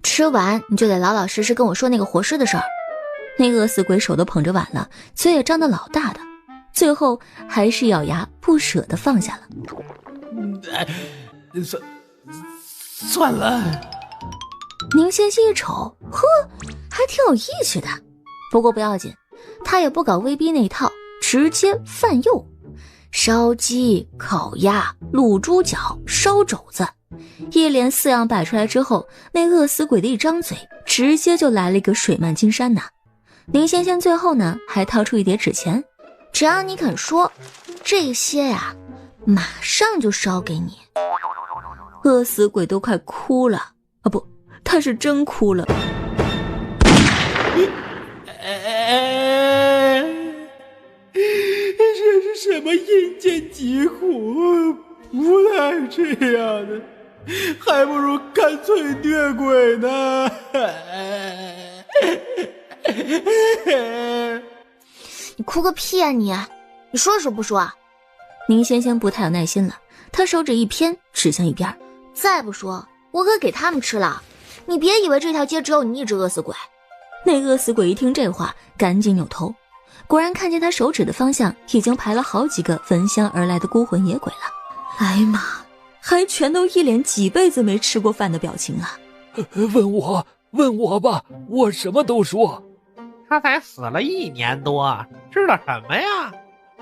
吃完你就得老老实实跟我说那个活尸的事儿。那饿死鬼手都捧着碗了，嘴也张得老大的，最后还是咬牙不舍得放下了。算了。宁仙仙一瞅，呵，还挺有义气的。不过不要紧，他也不搞威逼那一套，直接饭诱。烧鸡、烤鸭、卤猪脚、烧肘子，一连4样摆出来之后，那饿死鬼的一张嘴，直接就来了一个水漫金山呐。宁仙仙最后呢，还掏出一叠纸钱，只要你肯说，这些呀，马上就烧给你。饿死鬼都快哭了啊！不，他是真哭了。这是什么阴间疾苦？不带这样的，还不如干脆虐鬼呢。你哭个屁啊你！你说不说？宁仙仙不太有耐心了，她手指一偏，指向一边。再不说，我可给他们吃了。你别以为这条街只有你一只饿死鬼。那饿死鬼一听这话，赶紧扭头，果然看见他手指的方向已经排了好几个焚香而来的孤魂野鬼了。哎妈，还全都一脸几辈子没吃过饭的表情啊！问我吧，我什么都说。他才死了1年多，知道什么呀？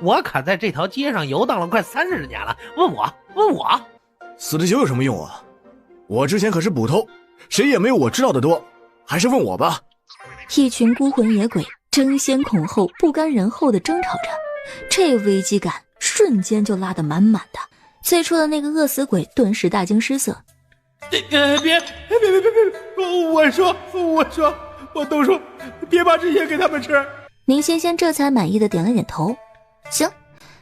我可在这条街上游荡了快30年了，问我。死得久有什么用啊？我之前可是捕头，谁也没有我知道的多，还是问我吧。一群孤魂野鬼争先恐后、不甘人后的争吵着，这危机感瞬间就拉得满满的。最初的那个饿死鬼顿时大惊失色。别！我说，我都说，别把这些给他们吃。宁仙仙这才满意的点了点头。行，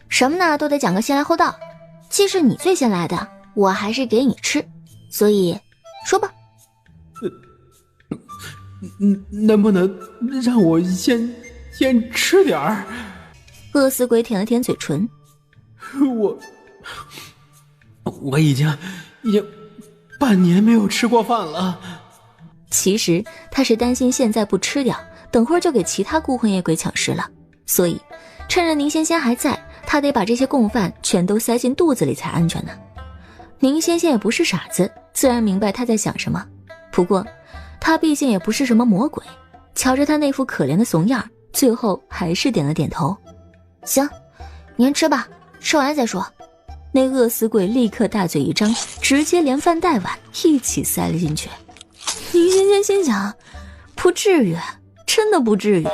什么呢都得讲个先来后到。既是你最先来的，我还是给你吃，所以说吧。能不能让我先吃点儿？饿死鬼舔了舔嘴唇。我已经半年没有吃过饭了。其实他是担心现在不吃掉，等会儿就给其他孤魂野鬼抢食了，所以趁着宁仙仙还在，他得把这些供饭全都塞进肚子里才安全呢。宁仙仙也不是傻子，自然明白他在想什么。不过他毕竟也不是什么魔鬼，瞧着他那副可怜的怂样，最后还是点了点头。行，你先吃吧，吃完了再说。那饿死鬼立刻大嘴一张，直接连饭带碗一起塞了进去。宁仙仙心想，不至于，真的不至于。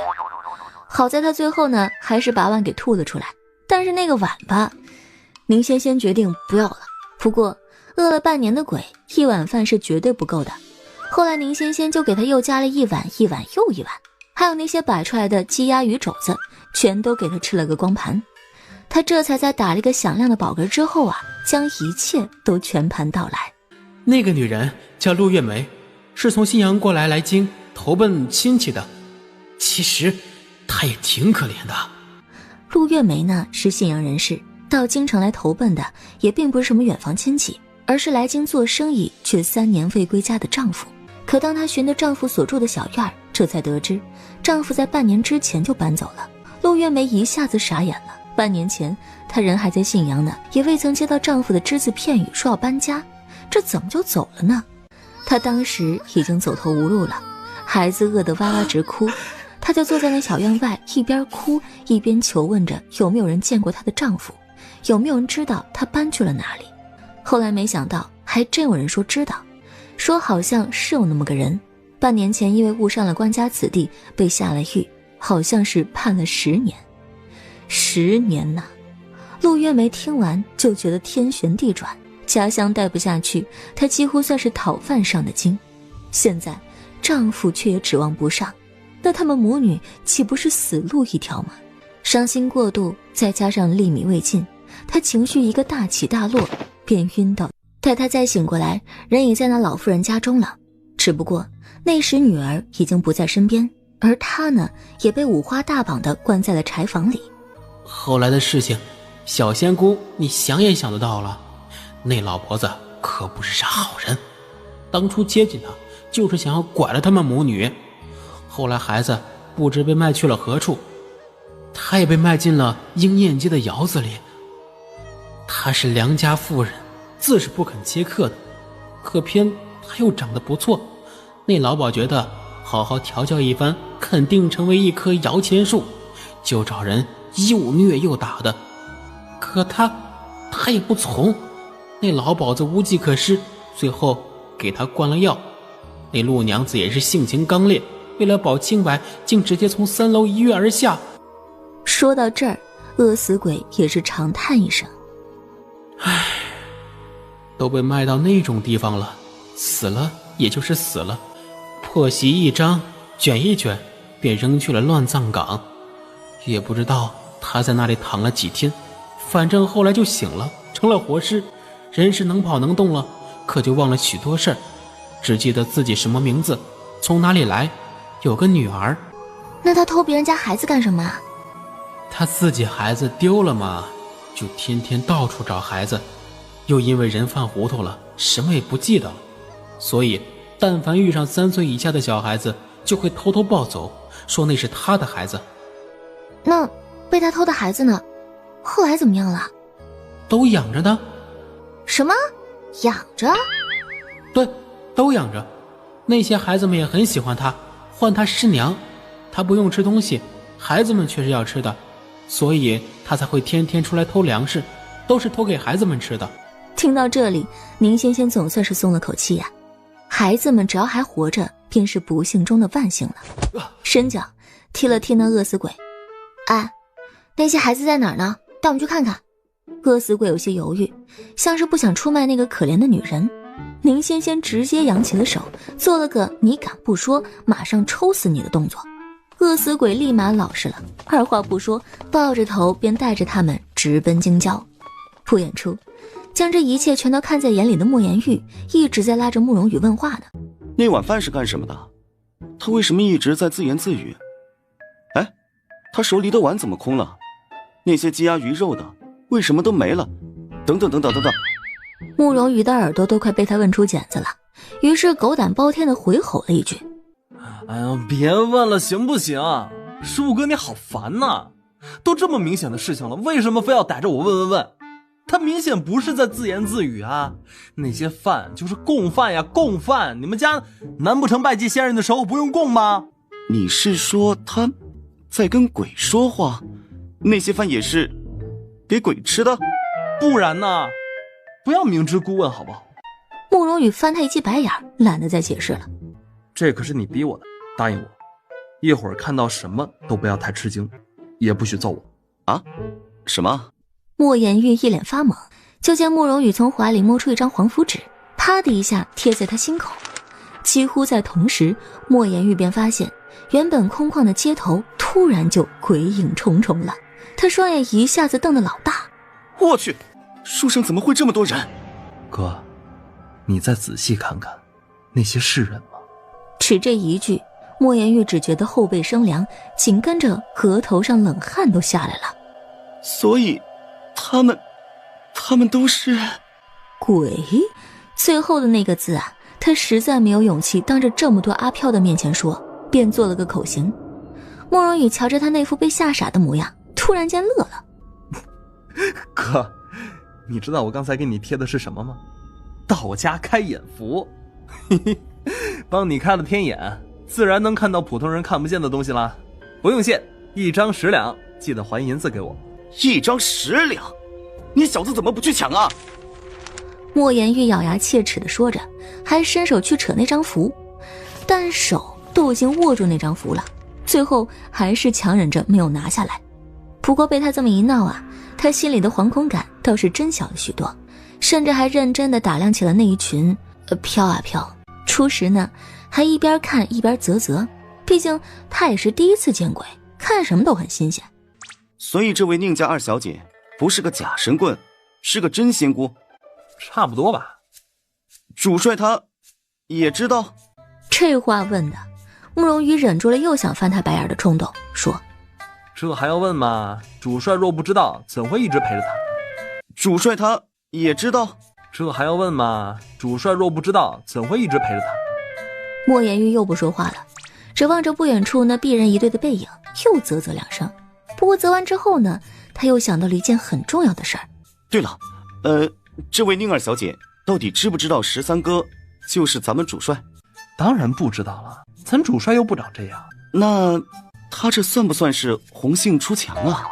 好在他最后呢，还是把碗给吐了出来。但是那个碗吧，宁仙仙决定不要了。不过饿了半年的鬼，一碗饭是绝对不够的。后来宁仙仙就给他又加了一碗又一碗，还有那些摆出来的鸡鸭鱼肘子，全都给他吃了个光盘。他这才在打了一个响亮的饱嗝之后啊，将一切都全盘道来。那个女人叫陆月梅，是从信阳过来京投奔亲戚的。其实她也挺可怜的。陆月梅呢是信阳人士，到京城来投奔的也并不是什么远房亲戚，而是来京做生意却3年未归家的丈夫。可当她寻得丈夫所住的小院，这才得知丈夫在半年之前就搬走了。陆月梅一下子傻眼了，半年前她人还在信阳呢，也未曾接到丈夫的只字片语说要搬家，这怎么就走了呢？她当时已经走投无路了，孩子饿得哇哇直哭，她就坐在那小院外，一边哭一边求问着有没有人见过她的丈夫，有没有人知道她搬去了哪里。后来没想到还真有人说知道，说好像是有那么个人，半年前因为误伤了官家子弟被下了狱，好像是判了10年。10年呐！陆月梅听完就觉得天旋地转，家乡待不下去，她几乎算是讨饭上的京，现在丈夫却也指望不上，那他们母女岂不是死路一条吗？伤心过度，再加上粒米未进，她情绪一个大起大落，便晕倒。待她再醒过来，人已在那老妇人家中了，只不过那时女儿已经不在身边，而她呢也被五花大绑地关在了柴房里。后来的事情，小仙姑你想也想得到了，那老婆子可不是啥好人，当初接近她就是想要拐了他们母女，后来孩子不知被卖去了何处，她也被卖进了鹰燕街的窑子里。她是良家妇人，自是不肯接客的，可偏她又长得不错，那老鸨觉得好好调教一番，肯定成为一棵摇钱树，就找人又虐又打的。可他也不从，那老鸨子无计可施，最后给他灌了药。那陆娘子也是性情刚烈，为了保清白，竟直接从3楼一跃而下。说到这儿，饿死鬼也是长叹一声，唉，都被卖到那种地方了，死了也就是死了，破席一张，卷一卷，便扔去了乱葬岗。也不知道他在那里躺了几天，反正后来就醒了，成了活尸，人是能跑能动了，可就忘了许多事儿，只记得自己什么名字，从哪里来，有个女儿。那他偷别人家孩子干什么啊？他自己孩子丢了嘛，就天天到处找孩子，又因为人犯糊涂了，什么也不记得了，所以但凡遇上3岁以下的小孩子，就会偷偷抱走，说那是他的孩子。那被他偷的孩子呢？后来怎么样了？都养着呢。什么？养着？对，都养着。那些孩子们也很喜欢他，唤他师娘。他不用吃东西，孩子们却是要吃的，所以他才会天天出来偷粮食，都是偷给孩子们吃的。听到这里，宁仙仙总算是松了口气呀。孩子们只要还活着，便是不幸中的万幸了。伸脚踢了踢那饿死鬼，哎，那些孩子在哪儿呢？带我们去看看。饿死鬼有些犹豫，像是不想出卖那个可怜的女人。宁仙仙直接扬起了手，做了个你敢不说马上抽死你的动作。饿死鬼立马老实了，二话不说，抱着头便带着他们直奔京郊。不远处，将这一切全都看在眼里的莫言玉一直在拉着慕容羽问话呢。那碗饭是干什么的？他为什么一直在自言自语？哎，他手里的碗怎么空了？那些鸡鸭鱼肉的为什么都没了？等等等等等等。慕容羽的耳朵都快被他问出茧子了，于是狗胆包天的回吼了一句：哎呀，别问了行不行？十五哥你好烦呐，都这么明显的事情了，为什么非要逮着我问？他明显不是在自言自语啊，那些饭就是供饭呀，供饭，你们家难不成拜祭先人的时候不用供吗？你是说他在跟鬼说话？那些饭也是给鬼吃的？不然呢？不要明知故问好不好？慕容羽翻他一记白眼，懒得再解释了。这可是你逼我的，答应我，一会儿看到什么都不要太吃惊，也不许揍我啊！什么？莫言玉一脸发懵，就见慕容羽从怀里摸出一张黄符纸，啪的一下贴在他心口。几乎在同时，莫言玉便发现原本空旷的街头突然就鬼影重重了。他双眼一下子瞪得老大。我去，树上怎么会这么多人？哥，你再仔细看看，那些是人吗？只这一句，莫言玉只觉得后背生凉，紧跟着额头上冷汗都下来了。所以他们都是鬼？最后的那个字啊，他实在没有勇气当着这么多阿飘的面前说，便做了个口型。莫容羽瞧着他那副被吓傻的模样，突然间乐了。哥，你知道我刚才给你贴的是什么吗？道家开眼符，帮你开了天眼，自然能看到普通人看不见的东西啦。不用谢，1张10两，记得还银子给我。1张10两，你小子怎么不去抢啊？莫言玉咬牙切齿地说着，还伸手去扯那张符，但手都已经握住那张符了，最后还是强忍着没有拿下来。不过被他这么一闹啊，他心里的惶恐感倒是真小了许多，甚至还认真地打量起了那一群飘啊飘。初时呢，还一边看一边啧啧，毕竟他也是第一次见鬼，看什么都很新鲜。所以这位宁家二小姐不是个假神棍，是个真仙姑？差不多吧。主帅他也知道？这话问的，慕容羽忍住了又想翻他白眼的冲动，说：这还要问吗？主帅若不知道，怎会一直陪着他？主帅他也知道？这还要问吗？主帅若不知道，怎会一直陪着他？莫言玉又不说话了，只望着不远处那避人一队的背影，又啧啧2声。不过啧完之后呢，他又想到了一件很重要的事儿。对了，这位宁二小姐到底知不知道13哥就是咱们主帅？当然不知道了，咱主帅又不长这样。那他这算不算是红杏出墙啊？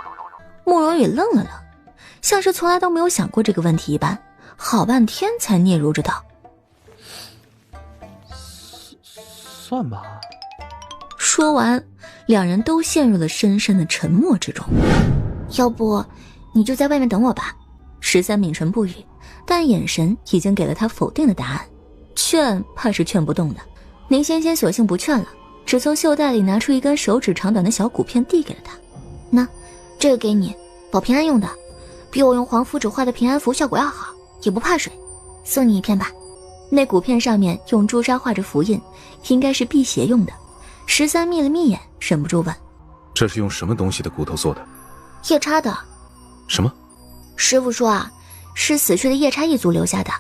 慕容羽愣了愣，像是从来都没有想过这个问题一般，好半天才嗫嚅着道：算吧。说完，两人都陷入了深深的沉默之中。要不你就在外面等我吧。13抿唇不语，但眼神已经给了他否定的答案。劝怕是劝不动的，宁仙仙索性不劝了，只从袖袋里拿出一根手指长短的小骨片递给了他。那这个给你，保平安用的，比我用黄符纸画的平安符效果要好，也不怕水，送你一片吧。那骨片上面用朱砂画着符印，应该是辟邪用的。13眯了眯眼，忍不住问：这是用什么东西的骨头做的？夜叉的。什么？师傅说啊，是死去的夜叉一族留下的，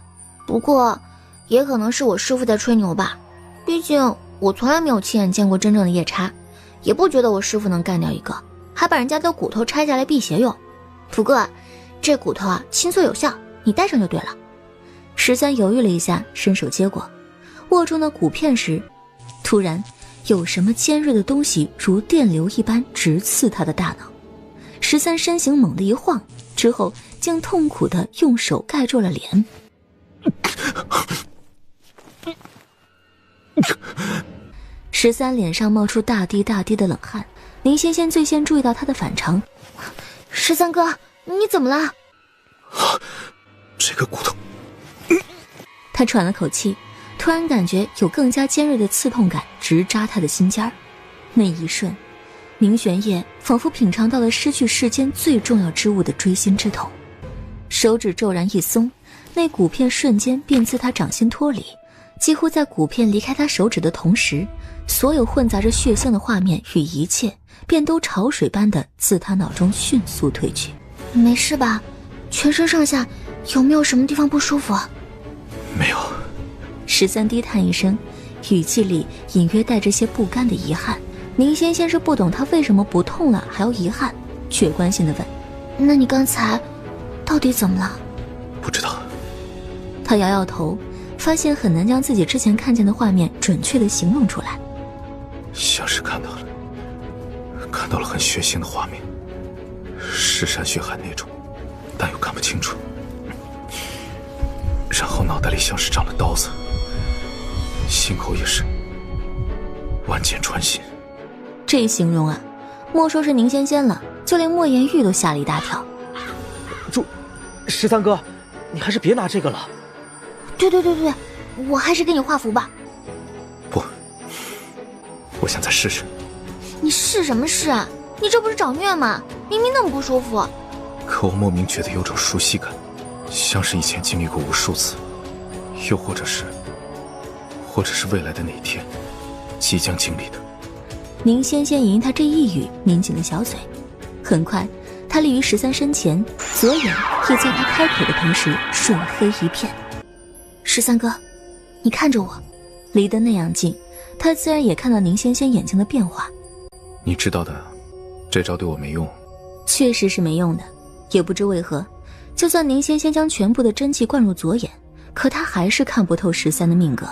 不过也可能是我师傅在吹牛吧，毕竟我从来没有亲眼见过真正的夜叉，也不觉得我师傅能干掉一个，还把人家的骨头拆下来辟邪用。不过这骨头啊亲测有效，你带上就对了。13犹豫了一下，伸手接过，握住那骨片时，突然有什么尖锐的东西如电流一般直刺他的大脑。13身形猛地一晃，之后竟痛苦地用手盖住了脸。13脸上冒出大滴大滴的冷汗，宁仙仙最先注意到他的反常。13哥，你怎么了？这个骨头。他喘了口气，突然感觉有更加尖锐的刺痛感直扎他的心尖儿。那一瞬，明玄烨仿佛品尝到了失去世间最重要之物的锥心之痛，手指骤然一松，那骨片瞬间便自他掌心脱离，几乎在骨片离开他手指的同时，所有混杂着血腥的画面与一切便都潮水般的自他脑中迅速褪去。没事吧？全身上下有没有什么地方不舒服？没有。13低叹一声，语气里隐约带着些不甘的遗憾。宁仙仙是不懂他为什么不痛了还要遗憾，却关心地问：那你刚才到底怎么了？不知道。他摇摇头，发现很难将自己之前看见的画面准确地形容出来。像是看到了很血腥的画面，尸山血海那种，但又看不清楚。然后脑袋里像是长了刀子，心口也是万箭穿心。这一形容啊，莫说是宁仙仙了，就连莫言玉都吓了一大跳。13哥，你还是别拿这个了。对，我还是给你画符吧。我想再试试。你试什么试啊？你这不是找虐吗？明明那么不舒服。可我莫名觉得有种熟悉感，像是以前经历过无数次，又或者是未来的那一天即将经历的。宁仙仙也因他这一语抿紧了小嘴。很快他立于13身前，左眼也在他开口的同时瞬黑一片。13哥，你看着我。离得那样近，他自然也看到宁仙仙眼睛的变化。你知道的，这招对我没用。确实是没用的。也不知为何，就算宁仙仙将全部的真气灌入左眼，可他还是看不透13的命格。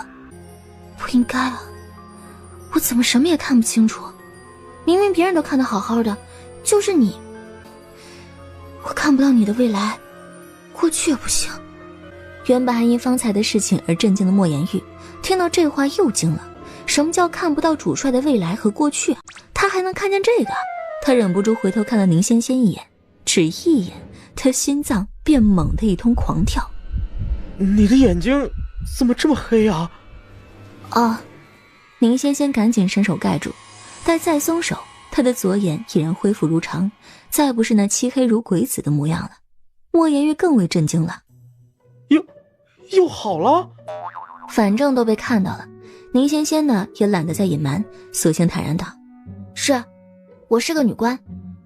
不应该啊，我怎么什么也看不清楚？明明别人都看得好好的，就是你，我看不到你的未来，过去也不行。原本还因方才的事情而震惊的莫言玉听到这话又惊了。什么叫看不到主帅的未来和过去啊？他还能看见这个？他忍不住回头看了宁仙仙一眼，只一眼，他心脏便猛地一通狂跳。你的眼睛怎么这么黑啊？啊！宁仙仙赶紧伸手盖住，待再松手，他的左眼已然恢复如常，再不是那漆黑如鬼子的模样了。莫言玉更为震惊了。又好了？反正都被看到了，宁仙仙呢也懒得再隐瞒，索性坦然道：是，我是个女官，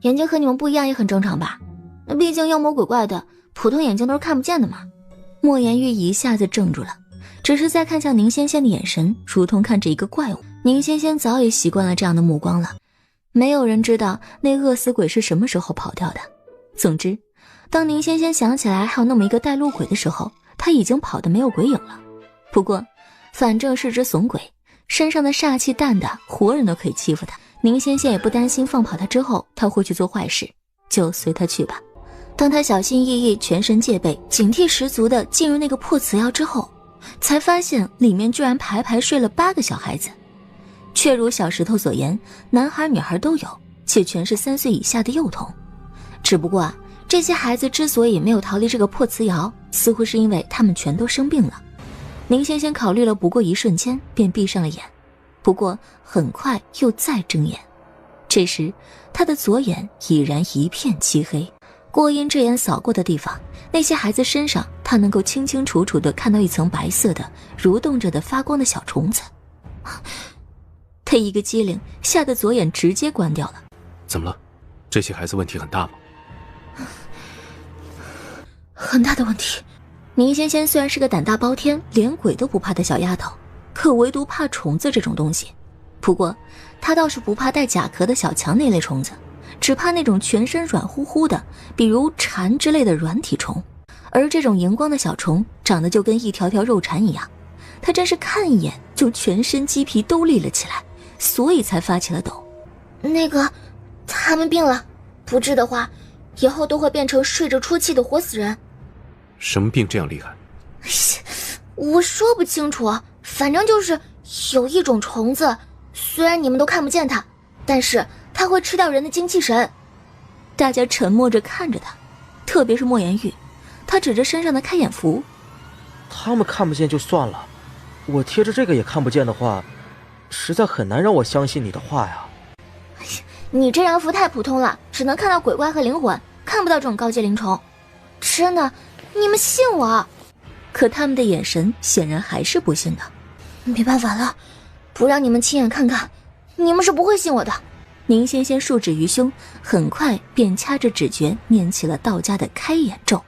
眼睛和你们不一样也很正常吧？毕竟妖魔鬼怪的，普通眼睛都是看不见的嘛。莫言玉一下子怔住了，只是在看向宁仙仙的眼神如同看着一个怪物。宁仙仙早已习惯了这样的目光了，没有人知道那饿死鬼是什么时候跑掉的。总之，当宁仙仙想起来还有那么一个带路鬼的时候，他已经跑得没有鬼影了。不过反正是只怂鬼，身上的煞气淡的活人都可以欺负他，宁仙仙也不担心放跑他之后他会去做坏事，就随他去吧。当他小心翼翼全身戒备警惕十足地进入那个破瓷窑之后，才发现里面居然排排睡了8个小孩子，确如小石头所言，男孩女孩都有，且全是3岁以下的幼童。只不过这些孩子之所以没有逃离这个破瓷窑，似乎是因为他们全都生病了。宁仙仙考虑了不过一瞬间，便闭上了眼，不过很快又再睁眼。这时他的左眼已然一片漆黑，过阴之眼扫过的地方，那些孩子身上他能够清清楚楚地看到一层白色的蠕动着的发光的小虫子。他一个机灵，吓得左眼直接关掉了。怎么了？这些孩子问题很大吗？很大的问题。宁仙仙虽然是个胆大包天连鬼都不怕的小丫头，可唯独怕虫子这种东西。不过她倒是不怕带甲壳的小强那类虫子，只怕那种全身软乎乎的，比如蝉之类的软体虫。而这种荧光的小虫长得就跟一条条肉蝉一样，她真是看一眼就全身鸡皮都立了起来，所以才发起了抖。那个他们病了，不治的话以后都会变成睡着出气的活死人。什么病这样厉害？我说不清楚，反正就是有一种虫子，虽然你们都看不见它，但是它会吃掉人的精气神。大家沉默着看着他，特别是莫言玉，他指着身上的开眼符。他们看不见就算了，我贴着这个也看不见的话，实在很难让我相信你的话呀。你这张符太普通了，只能看到鬼怪和灵魂，看不到这种高阶灵虫。真的，你们信我？可他们的眼神显然还是不信的。没办法了，不让你们亲眼看看，你们是不会信我的。宁仙仙竖指于胸，很快便掐着指诀念起了道家的开眼咒。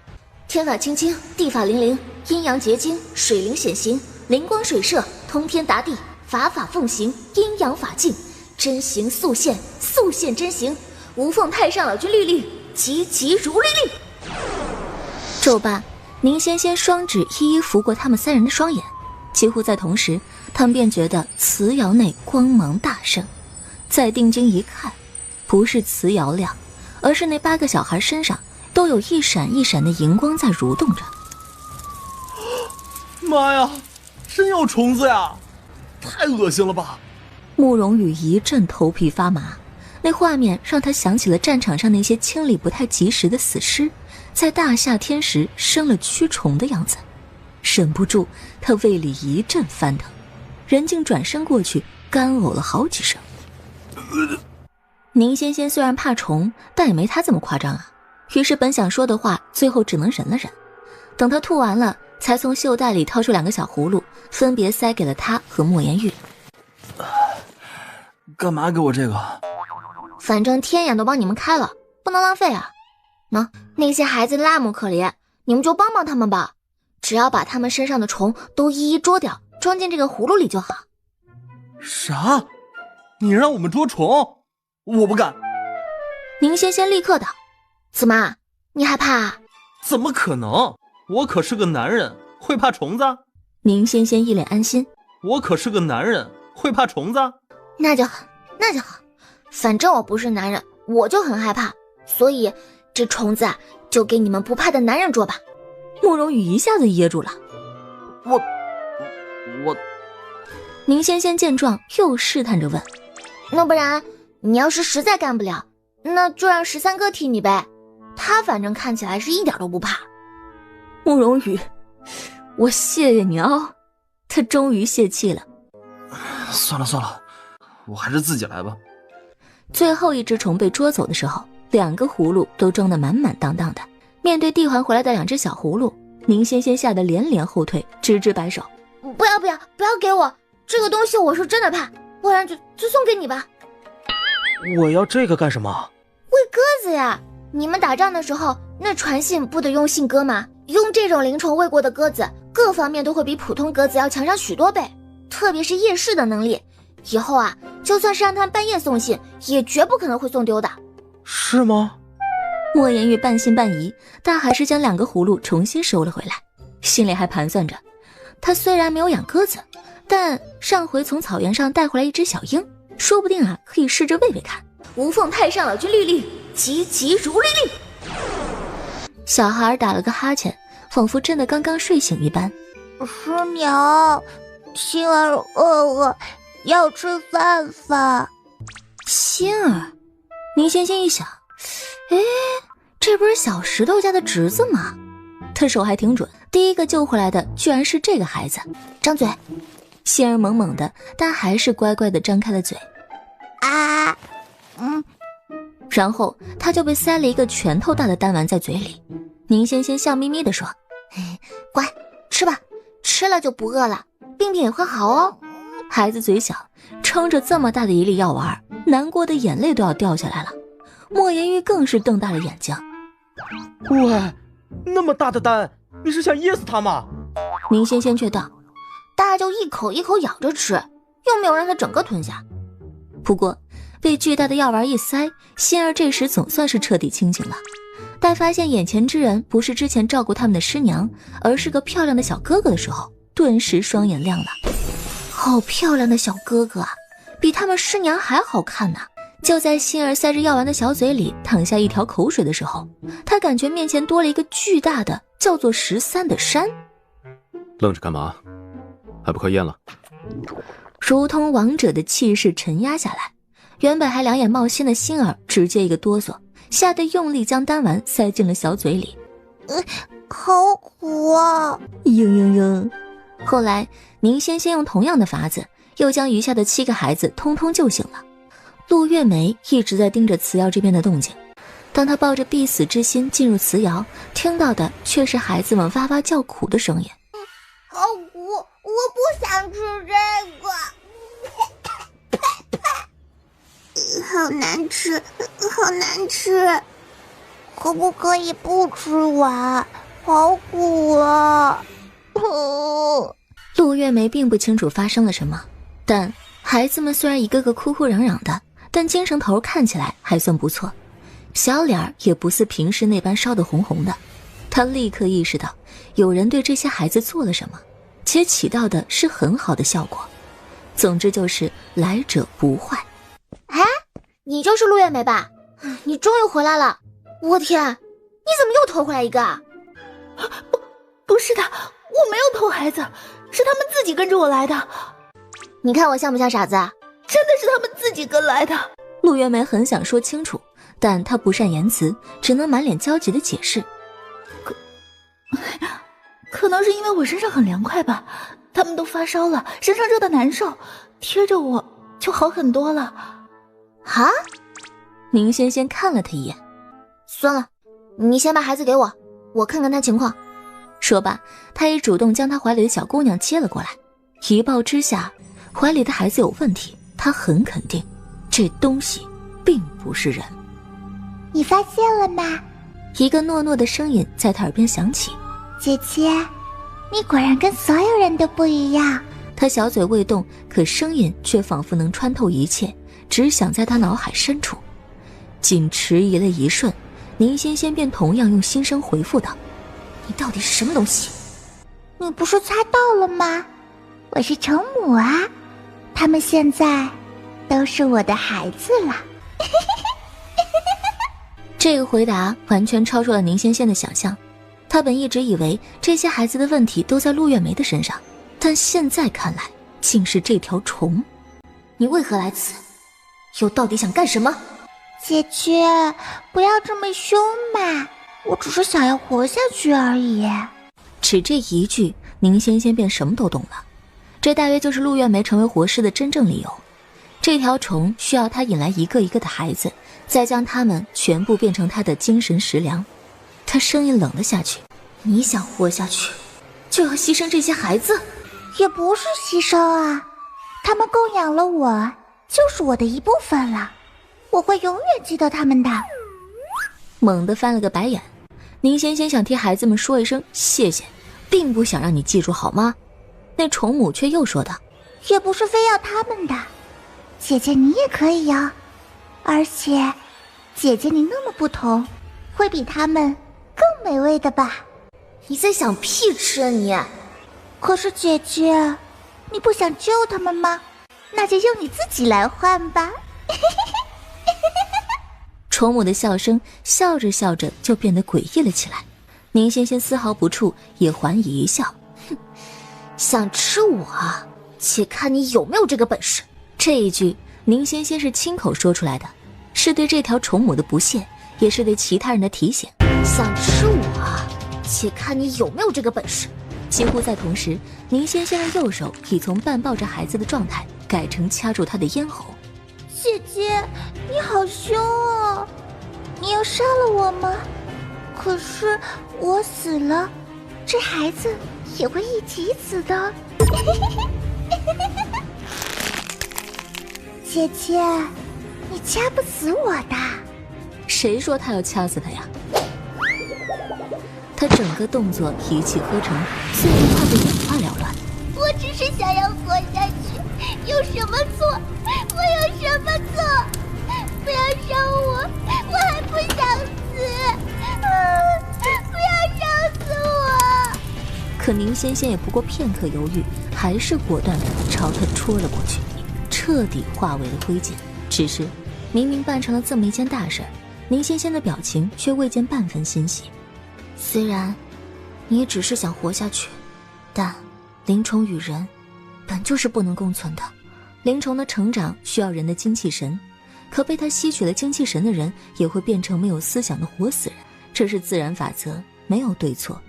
天法清清，地法灵灵，阴阳结晶，水灵显形，灵光水射，通天达地，法法奉行，阴阳法镜，真行速现，速现真行，无奉太上老君律令，急急如律令。咒罢，宁仙仙双指一一拂过他们3人的双眼，几乎在同时，他们便觉得瓷窑内光芒大盛。再定睛一看，不是瓷窑亮，而是那8个小孩身上都有一闪一闪的荧光在蠕动着。妈呀，真有虫子呀！太恶心了吧！慕容羽一阵头皮发麻，那画面让他想起了战场上那些清理不太及时的死尸，在大夏天时生了蛆虫的样子，忍不住他胃里一阵翻腾，人竟转身过去干呕了好几声。宁仙仙虽然怕虫，但也没他这么夸张啊。于是本想说的话，最后只能忍了忍。等他吐完了，才从袖袋里掏出2个小葫芦，分别塞给了他和莫言玉。干嘛给我这个？反正天眼都帮你们开了，不能浪费啊。那些孩子那么可怜，你们就帮帮他们吧。只要把他们身上的虫都一一捉掉，装进这个葫芦里就好。啥？你让我们捉虫？我不干。宁仙仙立刻道：怎么，你害怕啊？怎么可能？我可是个男人，会怕虫子？宁仙仙一脸安心：我可是个男人，会怕虫子？那就好，那就好。反正我不是男人，我就很害怕，所以这虫子啊，就给你们不怕的男人捉吧。慕容羽一下子噎住了。我宁仙仙见状又试探着问：那不然你要是实在干不了，那就让13哥替你呗，他反正看起来是一点都不怕。慕容羽，我谢谢你啊。他终于泄气了。算了，我还是自己来吧。最后一只虫被捉走的时候，2个葫芦都装得满满当当的。面对递还回来的2只小葫芦，宁仙仙吓得连连后退，直直摆手：不要给我这个东西，我是真的怕，不然就送给你吧。我要这个干什么？喂鸽子呀！你们打仗的时候，那传信不得用信鸽吗？用这种灵虫喂过的鸽子，各方面都会比普通鸽子要强上许多倍，特别是夜视的能力。以后啊，就算是让他们半夜送信，也绝不可能会送丢的。是吗？莫言玉半信半疑，但还是将2个葫芦重新收了回来，心里还盘算着，他虽然没有养鸽子，但上回从草原上带回来一只小鹰，说不定啊可以试着喂喂看。无奉太上老君律令，急急如律令。小孩打了个哈欠，仿佛真的刚刚睡醒一般。师娘，星儿饿，要吃饭饭。星儿，宁仙仙一想，这不是小石头家的侄子吗？他手还挺准，第一个救回来的居然是这个孩子。张嘴。星儿懵懵的，但还是乖乖的张开了嘴。啊，然后他就被塞了一个拳头大的丹丸在嘴里。宁仙仙笑眯眯地说：乖，吃吧，吃了就不饿了，病也会好哦。孩子嘴小，撑着这么大的一粒药丸，难过的眼泪都要掉下来了。莫言玉更是瞪大了眼睛。喂，那么大的丹，你是想噎死他吗？宁仙仙却道：大就一口一口咬着吃，又没有让他整个吞下。不过被巨大的药丸一塞，仙儿这时总算是彻底清醒了。待发现眼前之人不是之前照顾他们的师娘，而是个漂亮的小哥哥的时候，顿时双眼亮了。好漂亮的小哥哥啊，比他们师娘还好看呢。就在心儿塞着药丸的小嘴里淌下一条口水的时候，他感觉面前多了一个巨大的叫做13的山。愣着干嘛？还不快咽了？如同王者的气势沉压下来，原本还两眼冒星的心儿直接一个哆嗦，吓得用力将丹丸塞进了小嘴里。好苦啊！嘤嘤嘤。后来宁仙仙用同样的法子，又将余下的7个孩子通通救醒了。陆月梅一直在盯着祠窑这边的动静，当她抱着必死之心进入祠窑，听到的却是孩子们哇哇叫苦的声音。好苦，我不想吃这个，好难吃，好难吃，可不可以不吃完？好苦啊！陆月梅并不清楚发生了什么，但孩子们虽然一个个哭哭嚷嚷的，但精神头看起来还算不错，小脸儿也不似平时那般烧得红红的。他立刻意识到有人对这些孩子做了什么，且起到的是很好的效果。总之就是来者不坏。哎，你就是陆月梅吧？你终于回来了！我天，你怎么又偷回来一个啊？不是的，我没有偷孩子，是他们自己跟着我来的。你看我像不像傻子啊？真的是他们自己跟来的。陆月梅很想说清楚，但她不善言辞，只能满脸焦急地解释。可能是因为我身上很凉快吧，他们都发烧了，身上热得难受，贴着我就好很多了。啊？宁仙仙看了他一眼，算了，你先把孩子给我，我看看他情况。说罢，他也主动将他怀里的小姑娘接了过来。一抱之下，怀里的孩子有问题，他很肯定，这东西并不是人。你发现了吗？一个糯糯的声音在他耳边响起。姐姐，你果然跟所有人都不一样。他小嘴未动，可声音却仿佛能穿透一切，只响在他脑海深处。仅迟疑了一瞬，宁仙仙便同样用心声回复道：你到底是什么东西？你不是猜到了吗？我是宠母啊，他们现在都是我的孩子了。这个回答完全超出了宁仙仙的想象。她本一直以为这些孩子的问题都在陆月梅的身上，但现在看来竟是这条虫。你为何来此？又到底想干什么？姐姐，不要这么凶嘛，我只是想要活下去而已。只这一句，宁仙仙便什么都懂了。这大约就是陆月梅成为活尸的真正理由。这条虫需要她引来一个一个的孩子，再将他们全部变成她的精神食粮。她声音冷了下去，你想活下去，就要牺牲这些孩子？也不是牺牲啊，他们供养了我，就是我的一部分了，我会永远记得他们的。猛地翻了个白眼，宁仙仙想替孩子们说一声谢谢，并不想让你记住好吗？那宠母却又说道，也不是非要他们的，姐姐你也可以哦，而且姐姐你那么不同，会比他们更美味的吧？你在想屁吃啊你！可是姐姐，你不想救他们吗？那就用你自己来换吧。宠母的笑声笑着笑着就变得诡异了起来。宁仙仙丝毫不怵，也还以一笑，哼，想吃我，且看你有没有这个本事。这一句宁仙仙是亲口说出来的，是对这条宠母的不屑，也是对其他人的提醒。想吃我，且看你有没有这个本事。几乎在同时，宁仙仙的右手已从半抱着孩子的状态改成掐住他的咽喉。姐姐，你好凶哦！你要杀了我吗？可是我死了，这孩子也会一起死的。姐姐，你掐不死我的。谁说他要掐死他呀？他整个动作一气呵成，最后怕得眼花缭乱。我只是想要活下去，有什么错？我有什么错？不要杀我，我还不想死！不要杀死我！可宁仙仙也不过片刻犹豫，还是果断地朝他戳了过去，彻底化为了灰烬。只是明明办成了这么一件大事，宁仙仙的表情却未见半分欣喜。虽然你只是想活下去，但灵虫与人本就是不能共存的。灵虫的成长需要人的精气神，可被他吸取了精气神的人也会变成没有思想的活死人。这是自然法则，没有对错，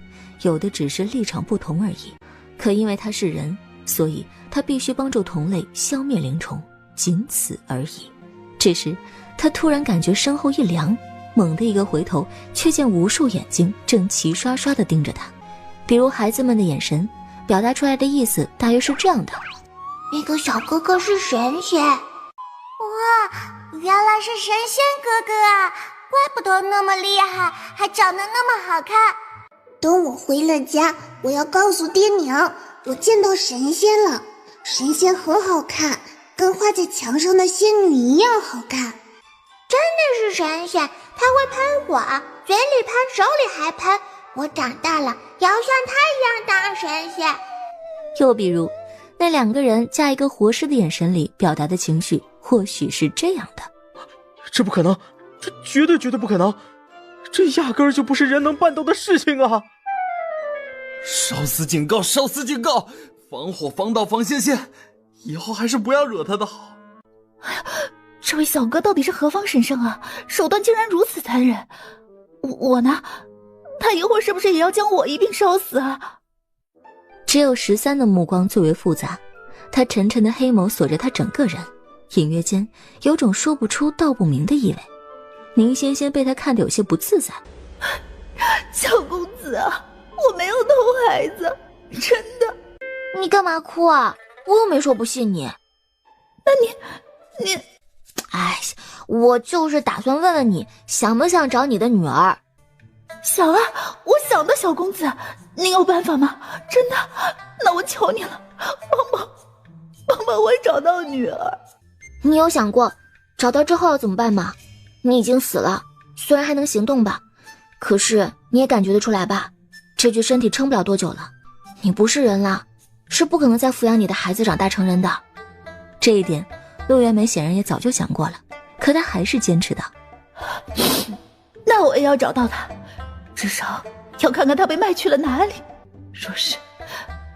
有的只是立场不同而已。可因为他是人，所以他必须帮助同类消灭灵虫，仅此而已。这时他突然感觉身后一凉，猛地一个回头，却见无数眼睛正齐刷刷地盯着他。比如孩子们的眼神表达出来的意思大约是这样的：那个小哥哥是神仙。哇，原来是神仙哥哥啊，怪不得那么厉害，还长得那么好看。等我回了家，我要告诉爹娘，我见到神仙了。神仙很好看，跟画在墙上的仙女一样好看。真的是神仙，他会喷火，嘴里喷，手里还喷。我长大了要像他一样当神仙。又比如那两个人加一个活尸的眼神里表达的情绪或许是这样的：这不可能，这绝对不可能，这压根儿就不是人能办到的事情啊！烧死警告，烧死警告，防火防盗防仙仙，以后还是不要惹他的好。哎呀，这位小哥到底是何方神圣啊，手段竟然如此残忍。我呢，他一会儿是不是也要将我一并烧死啊？只有13的目光最为复杂，他沉沉的黑眸锁着他整个人。隐约间有种说不出道不明的意味。宁仙仙被他看得有些不自在。小公子啊，我没有偷孩子，真的。你干嘛哭啊？我又没说不信你。那你……哎，我就是打算问问你，想不想找你的女儿？想啊，我想的，小公子，您有办法吗？真的，那我求你了，帮我找到女儿。你有想过找到之后要怎么办吗？你已经死了，虽然还能行动吧，可是你也感觉得出来吧，这具身体撑不了多久了，你不是人了，是不可能再抚养你的孩子长大成人的。这一点陆月梅显然也早就想过了，可她还是坚持道：那我也要找到他，至少要看看他被卖去了哪里。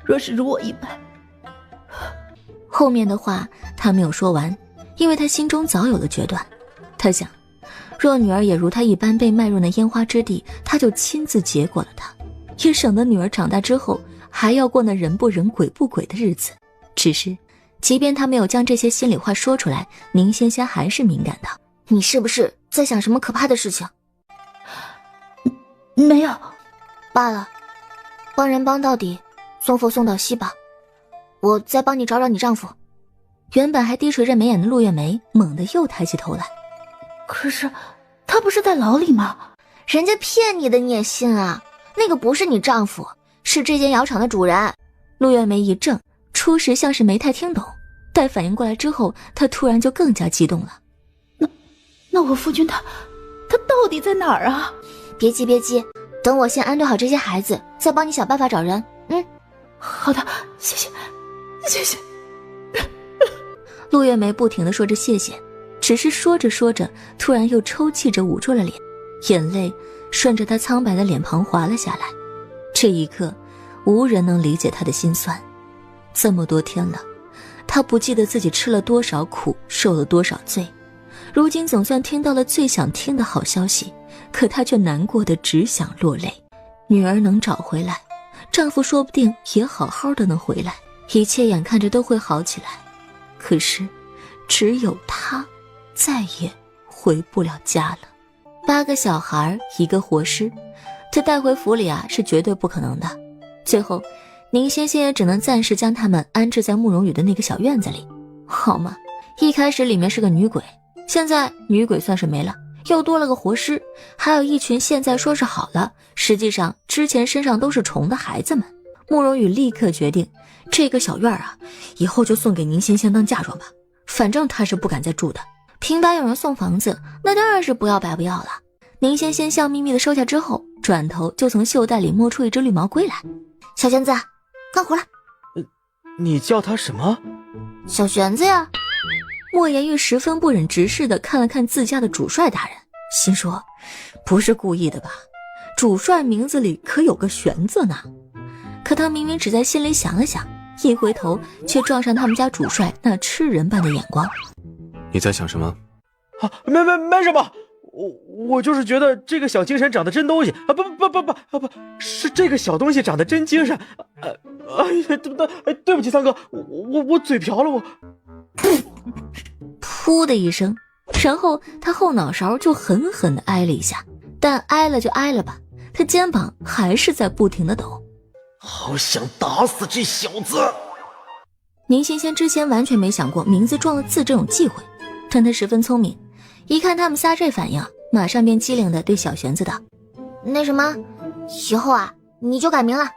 若是如我一般。后面的话他没有说完，因为他心中早有了决断。他想，若女儿也如他一般被卖入那烟花之地，他就亲自结果了她，也省得女儿长大之后还要过那人不人鬼不鬼的日子。只是即便他没有将这些心里话说出来，宁仙仙还是敏感的。你是不是在想什么可怕的事情？没有。罢了，帮人帮到底，送佛送到西吧。我再帮你找找你丈夫。原本还低垂着眉眼的陆月梅猛地又抬起头来。可是他不是在牢里吗？人家骗你的你也信啊？那个不是你丈夫，是这间窑厂的主人。陆月梅一怔，初时像是没太听懂，待反应过来之后，她突然就更加激动了。那我夫君他到底在哪儿啊？别急，等我先安顿好这些孩子，再帮你想办法找人。好的，谢谢。陆月梅不停地说着谢谢，只是说着说着，突然又抽泣着捂住了脸，眼泪顺着她苍白的脸庞滑了下来。这一刻，无人能理解她的心酸。这么多天了，她不记得自己吃了多少苦，受了多少罪，如今总算听到了最想听的好消息，可她却难过的只想落泪。女儿能找回来，丈夫说不定也好好的能回来，一切眼看着都会好起来。可是只有她再也回不了家了。8个小孩1个活尸，这带回府里是绝对不可能的。最后宁仙仙也只能暂时将他们安置在慕容羽的那个小院子里。好嘛，一开始里面是个女鬼，现在女鬼算是没了，又多了个活尸，还有一群现在说是好了，实际上之前身上都是虫的孩子们。慕容羽立刻决定，这个小院以后就送给宁仙仙当嫁妆吧，反正他是不敢再住的。平白有人送房子，那当然是不要白不要了。宁仙仙笑眯眯地收下之后，转头就从袖袋里摸出一只绿毛龟来。小玄子，干活了。你叫他什么？小玄子呀。莫言玉十分不忍直视地看了看自家的主帅大人，心说，不是故意的吧？主帅名字里可有个玄字呢。可他明明只在心里想了想，一回头却撞上他们家主帅那吃人般的眼光。你在想什么？没什么，我就是觉得这个小精神长得真东西啊！不，是这个小东西长得真精神。对不起三哥，我嘴瓢了我。噗的一声，然后他后脑勺就狠狠地挨了一下，但挨了就挨了吧，他肩膀还是在不停地抖。好想打死这小子！宁仙仙之前完全没想过名字撞了字这种忌讳，但她十分聪明，一看他们仨这反应，马上便机灵地对小玄子道：那什么，以后你就改名了，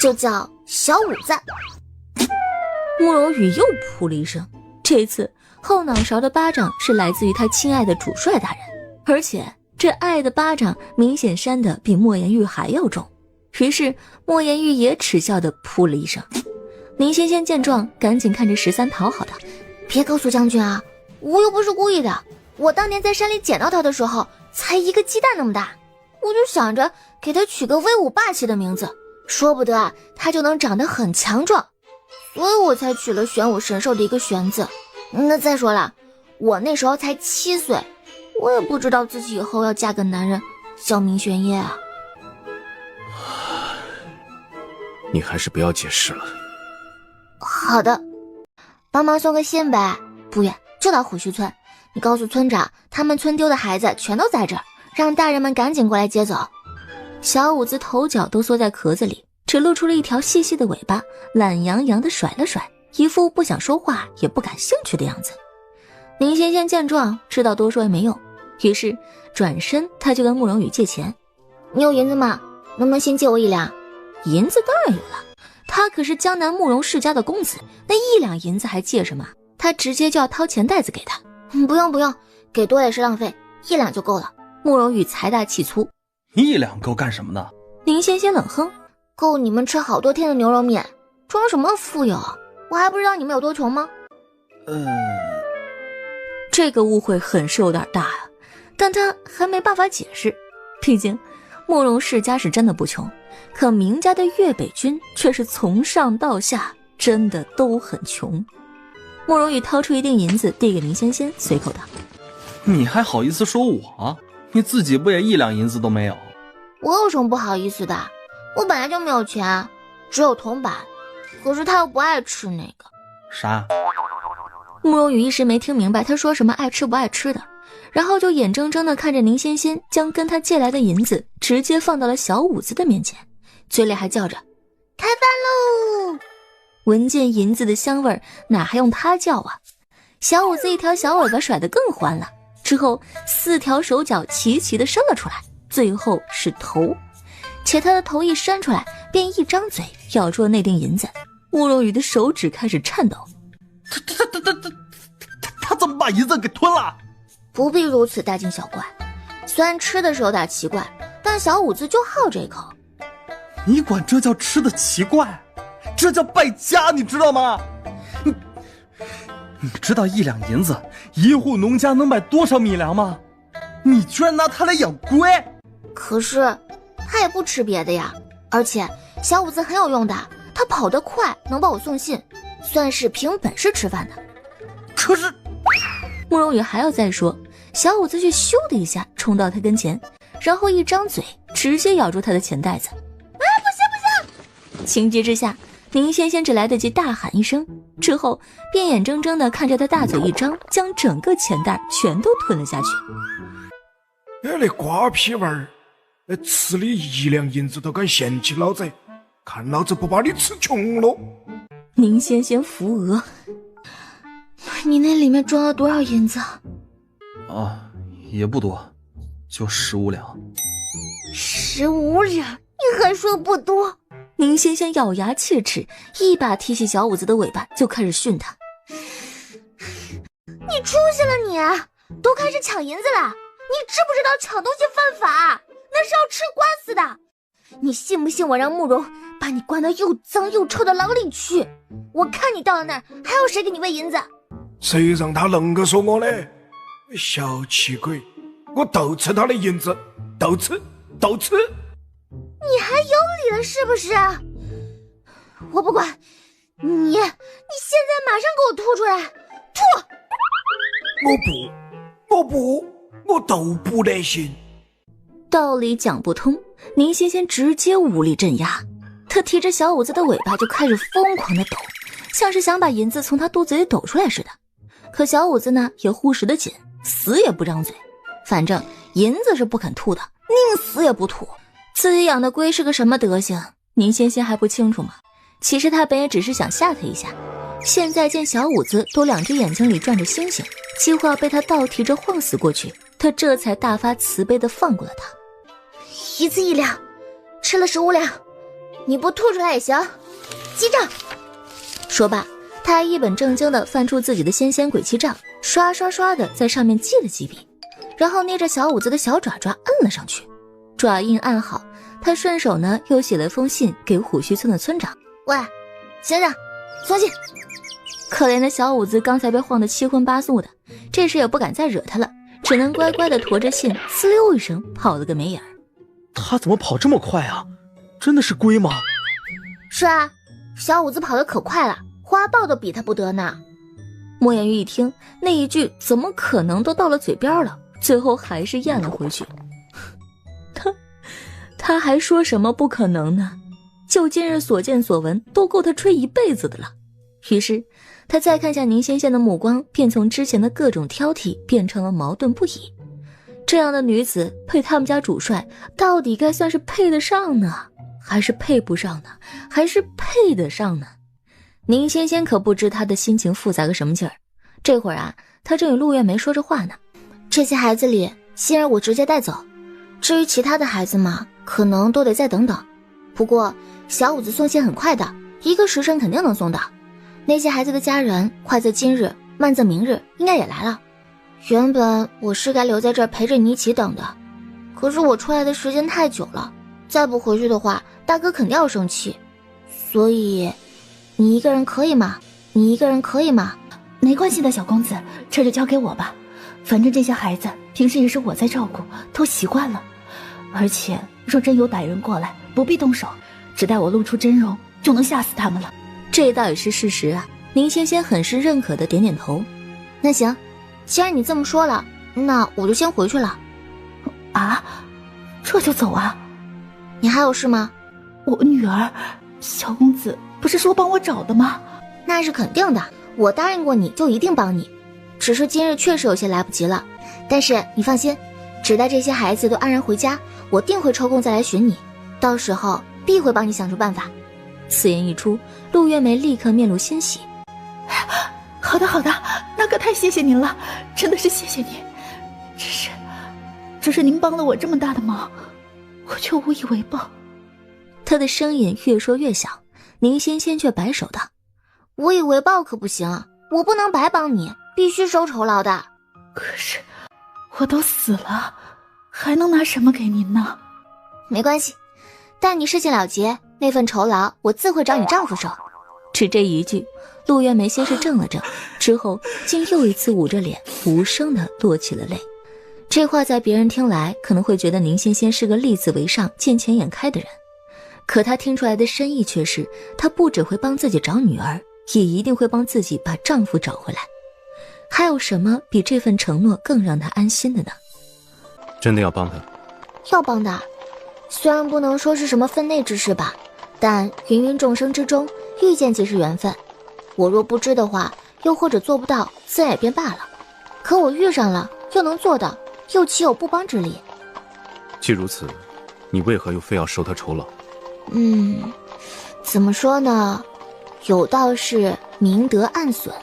就叫小五子。慕容羽又噗了一声，这次后脑勺的巴掌是来自于他亲爱的主帅大人，而且这爱的巴掌明显扇得比莫言玉还要重。于是莫言玉也耻笑地噗了一声。宁仙仙见状，赶紧看着13讨好的：别告诉将军啊，我又不是故意的，我当年在山里捡到他的时候才一个鸡蛋那么大，我就想着给他取个威武霸气的名字，说不得他就能长得很强壮，所以我才取了玄武神兽的一个玄字。那再说了，我那时候才7岁，我也不知道自己以后要嫁个男人叫明玄烨啊。你还是不要解释了。好的，帮忙送个信呗，不远就到虎须村，你告诉村长，他们村丢的孩子全都在这儿，让大人们赶紧过来接走。小五子头脚都缩在壳子里，只露出了一条细细的尾巴，懒洋洋地甩了甩，一副不想说话也不感兴趣的样子。宁仙仙见状，知道多说也没用，于是转身他就跟慕容羽借钱。你有银子吗？能不能先借我1两？银子当然有了，他可是江南慕容世家的公子，那1两银子还借什么？他直接就要掏钱袋子给他。不用，给多也是浪费，1两就够了。慕容羽财大气粗。1两够干什么的？宁仙仙冷哼，够你们吃好多天的牛肉面。装什么富有？我还不知道你们有多穷吗？这个误会很是有点大啊，但他还没办法解释，毕竟慕容世家是真的不穷，可明家的粤北军却是从上到下真的都很穷。慕容羽掏出一锭银子递给林仙仙，随口道：你还好意思说我？你自己不也1两银子都没有？我有什么不好意思的？我本来就没有钱，只有铜板，可是他又不爱吃那个。啥？慕容羽一时没听明白他说什么爱吃不爱吃的，然后就眼睁睁地看着宁仙仙将跟他借来的银子直接放到了小五子的面前，嘴里还叫着开饭喽。闻见银子的香味，哪还用他叫啊？小五子一条小尾巴甩得更欢了，之后4条手脚齐齐地伸了出来，最后是头，且他的头一伸出来，便一张嘴咬住了那锭银子。慕容羽的手指开始颤抖。他怎么把银子给吞了？不必如此大惊小怪，虽然吃的是有点奇怪，但小五子就好这口。你管这叫吃的奇怪？这叫败家，你知道吗？你知道1两银子一户农家能买多少米粮吗？你居然拿它来养龟！可是他也不吃别的呀，而且小五子很有用的，他跑得快，能帮我送信，算是凭本事吃饭的。可是慕容羽还要再说，小五子却咻的一下冲到他跟前，然后一张嘴直接咬住他的钱袋子。不行！情急之下，宁仙仙只来得及大喊一声，之后便眼睁睁地看着他大嘴一张，将整个钱袋全都吞了下去。那瓜皮娃儿，吃你1两银子都敢嫌弃老子，看老子不把你吃穷了！宁仙仙扶额，你那里面装了多少银子？也不多，就15两。15两？你还说不多？宁仙仙咬牙切齿，一把提起小五子的尾巴就开始训他。你出息了你！都开始抢银子了，你知不知道抢东西犯法？那是要吃官司的。你信不信我让慕容把你关到又脏又臭的牢里去？我看你到了那儿，还有谁给你喂银子？谁让他能够说我呢？小气鬼！我都吃他的银子，都吃！你还有理了是不是？我不管你现在马上给我吐出来！吐！我都不得行。道理讲不通，宁仙仙直接武力镇压。她提着小五子的尾巴就开始疯狂的抖，像是想把银子从他肚子里抖出来似的。可小五子呢也护食的紧，死也不张嘴。反正银子是不肯吐的，宁死也不吐。自己养的龟是个什么德行，宁仙仙还不清楚吗？其实他本也只是想吓他一下，现在见小五子都2只眼睛里转着星星，几乎要被他倒提着晃死过去，他这才大发慈悲地放过了他。一次1两，吃了15两，你不吐出来也行，记账。说罢，他还一本正经地翻出自己的仙仙鬼气账，刷刷刷地在上面记了几笔，然后捏着小五子的小爪爪摁了上去。爪印按好，他顺手呢又写了封信给虎须村的村长。喂，先生，送信。可怜的小五子刚才被晃得七荤八素的，这时也不敢再惹他了，只能乖乖地驮着信呲溜一声跑了个没影儿。他怎么跑这么快啊？真的是龟吗？是啊，小五子跑得可快了，花豹都比他不得呢。莫言玉一听那一句怎么可能都到了嘴边了，最后还是咽了回去。他还说什么不可能呢？就今日所见所闻都够他吹一辈子的了。于是他再看向宁仙仙的目光便从之前的各种挑剔变成了矛盾不已。这样的女子配他们家主帅，到底该算是配得上呢，还是配不上呢，还是配得上呢？宁仙仙可不知他的心情复杂个什么劲儿。这会儿啊，他正与陆月梅说着话呢。这些孩子里，心儿我直接带走，至于其他的孩子嘛，可能都得再等等。不过小五子送信很快的，1个时辰肯定能送到。那些孩子的家人快则今日，慢则明日应该也来了。原本我是该留在这儿陪着你一起等的，可是我出来的时间太久了，再不回去的话，大哥肯定要生气。所以你一个人可以吗？你一个人可以吗？没关系的，小公子，这就交给我吧。反正这些孩子平时也是我在照顾，都习惯了。而且若真有歹人过来，不必动手，只待我露出真容，就能吓死他们了。这倒也是事实啊。宁仙仙很是认可的点点头。那行，既然你这么说了，那我就先回去了。啊？这就走啊？你还有事吗？我女儿，小公子不是说帮我找的吗？那是肯定的，我答应过你就一定帮你。只是今日确实有些来不及了，但是你放心，只待这些孩子都安然回家，我定会抽空再来寻你，到时候必会帮你想出办法。此言一出，陆月梅立刻面露欣喜。好的好的，那可太谢谢您了，真的是谢谢您。只是您帮了我这么大的忙，我却无以为报。他的声音越说越小，宁仙仙却摆手道：无以为报可不行，我不能白帮你，必须收酬劳的。可是我都死了，还能拿什么给您呢？没关系，待你事情了结，那份酬劳我自会找你丈夫收。只这一句，陆月梅先是怔了怔，之后竟又一次捂着脸无声地落起了泪。这话在别人听来可能会觉得宁仙仙是个立字为上见钱眼开的人，可她听出来的深意却是，她不只会帮自己找女儿，也一定会帮自己把丈夫找回来。还有什么比这份承诺更让她安心的呢？真的要帮他？要帮的，虽然不能说是什么分内之事吧，但芸芸众生之中，遇见即是缘分。我若不知的话，又或者做不到，自然也便罢了。可我遇上了，又能做到，又岂有不帮之理？既如此，你为何又非要收他酬劳？怎么说呢？有道是明德暗损，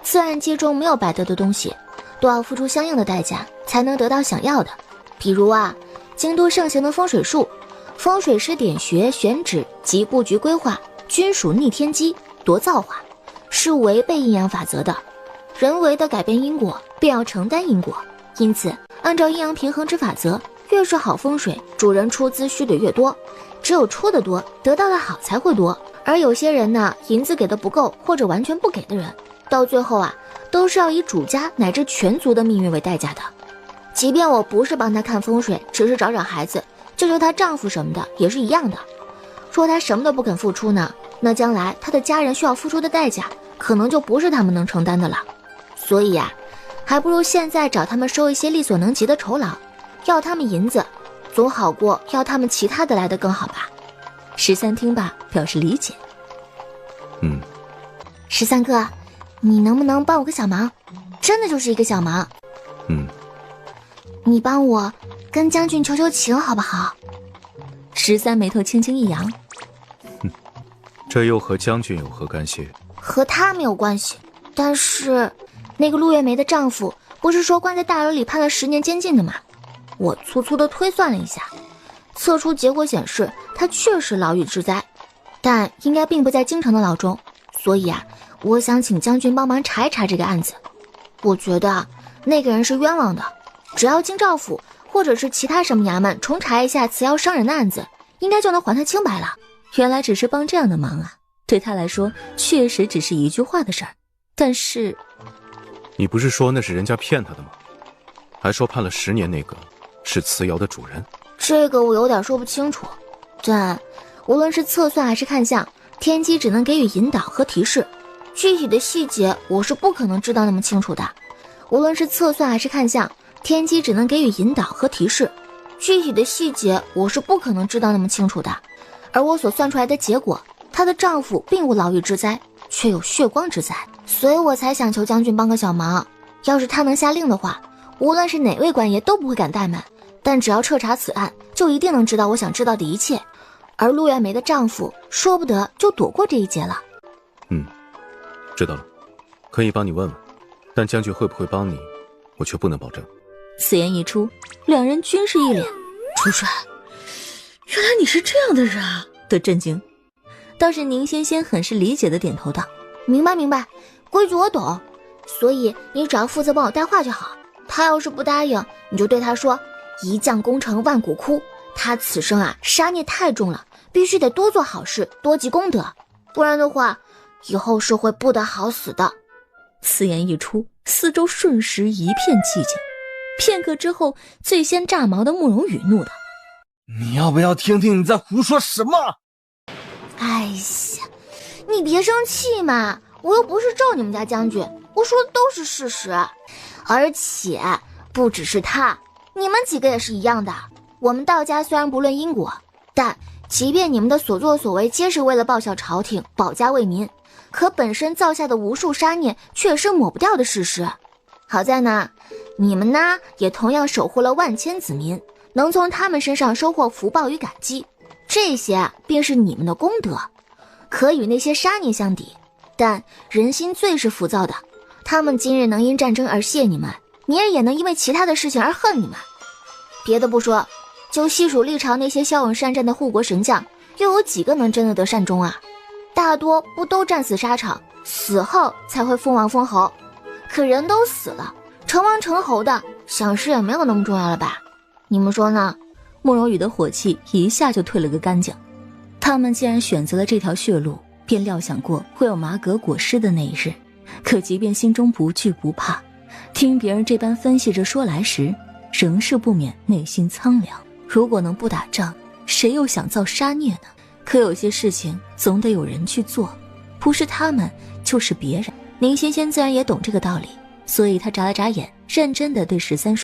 自然界中没有白得的东西，都要付出相应的代价才能得到想要的。比如啊，京都盛行的风水术，风水师点穴选址及布局规划，均属逆天机夺造化，是违背阴阳法则的。人为的改变因果，便要承担因果。因此按照阴阳平衡之法则，越是好风水，主人出资需得越多，只有出的多，得到的好才会多。而有些人呢，银子给的不够，或者完全不给的人，到最后啊，都是要以主家乃至全族的命运为代价的。即便我不是帮他看风水，只是找找孩子，救救她丈夫什么的，也是一样的。若她什么都不肯付出呢，那将来她的家人需要付出的代价，可能就不是他们能承担的了。所以啊，还不如现在找他们收一些力所能及的酬劳，要他们银子，总好过要他们其他的来得更好吧。13听罢表示理解。13哥，你能不能帮我个小忙？真的就是一个小忙。你帮我跟将军求求情好不好？13眉头轻轻一扬，这又和将军有何干系？和他没有关系，但是那个陆月梅的丈夫不是说关在大楼里判了10年监禁的吗？我粗粗的推算了一下，测出结果显示他确实牢狱之灾，但应该并不在京城的牢中。所以啊，我想请将军帮忙查一查这个案子。我觉得那个人是冤枉的，只要京兆府或者是其他什么衙门重查一下辞窑伤人的案子，应该就能还他清白了。原来只是帮这样的忙啊，对他来说确实只是一句话的事儿。但是你不是说那是人家骗他的吗？还说判了10年那个是瓷窑的主人。这个我有点说不清楚，但无论是测算还是看相，天机只能给予引导和提示，具体的细节我是不可能知道那么清楚的。无论是测算还是看相，天机只能给予引导和提示，具体的细节我是不可能知道那么清楚的。而我所算出来的结果，她的丈夫并无牢狱之灾，却有血光之灾，所以我才想求将军帮个小忙。要是他能下令的话，无论是哪位官爷都不会敢怠慢，但只要彻查此案，就一定能知道我想知道的一切。而陆月梅的丈夫说不得就躲过这一劫了。知道了，可以帮你问问，但将军会不会帮你，我却不能保证。此言一出，两人均是一脸主帅，原来你是这样的人啊的震惊。倒是宁仙仙很是理解的点头道：明白明白，规矩我懂，所以你只要负责帮我带话就好。他要是不答应，你就对他说，一将功成万骨枯，他此生啊杀孽太重了，必须得多做好事，多积功德，不然的话以后是会不得好死的。此言一出，四周瞬时一片寂静。片刻之后，最先炸毛的慕容羽怒道：你要不要听听你在胡说什么？哎呀，你别生气嘛，我又不是咒你们家将军，我说的都是事实。而且不只是他，你们几个也是一样的。我们道家虽然不论因果，但即便你们的所作所为皆是为了报效朝廷，保家卫民，可本身造下的无数杀孽却是抹不掉的事实。好在呢，你们呢也同样守护了万千子民，能从他们身上收获福报与感激，这些便是你们的功德，可与那些杀孽相抵。但人心最是浮躁的，他们今日能因战争而谢你们，明日也能因为其他的事情而恨你们。别的不说，就细数历朝那些骁勇善战的护国神将，又有几个能真的得善终啊？大多不都战死沙场，死后才会封王封侯。可人都死了，成王成侯的想事也没有那么重要了吧？你们说呢？慕容羽的火气一下就退了个干净。他们既然选择了这条血路，便料想过会有麻革裹尸的那一日。可即便心中不惧不怕，听别人这般分析着说来时，仍是不免内心苍凉。如果能不打仗，谁又想造杀孽呢？可有些事情总得有人去做，不是他们就是别人。宁仙仙自然也懂这个道理，所以她眨了眨眼，认真地对13说：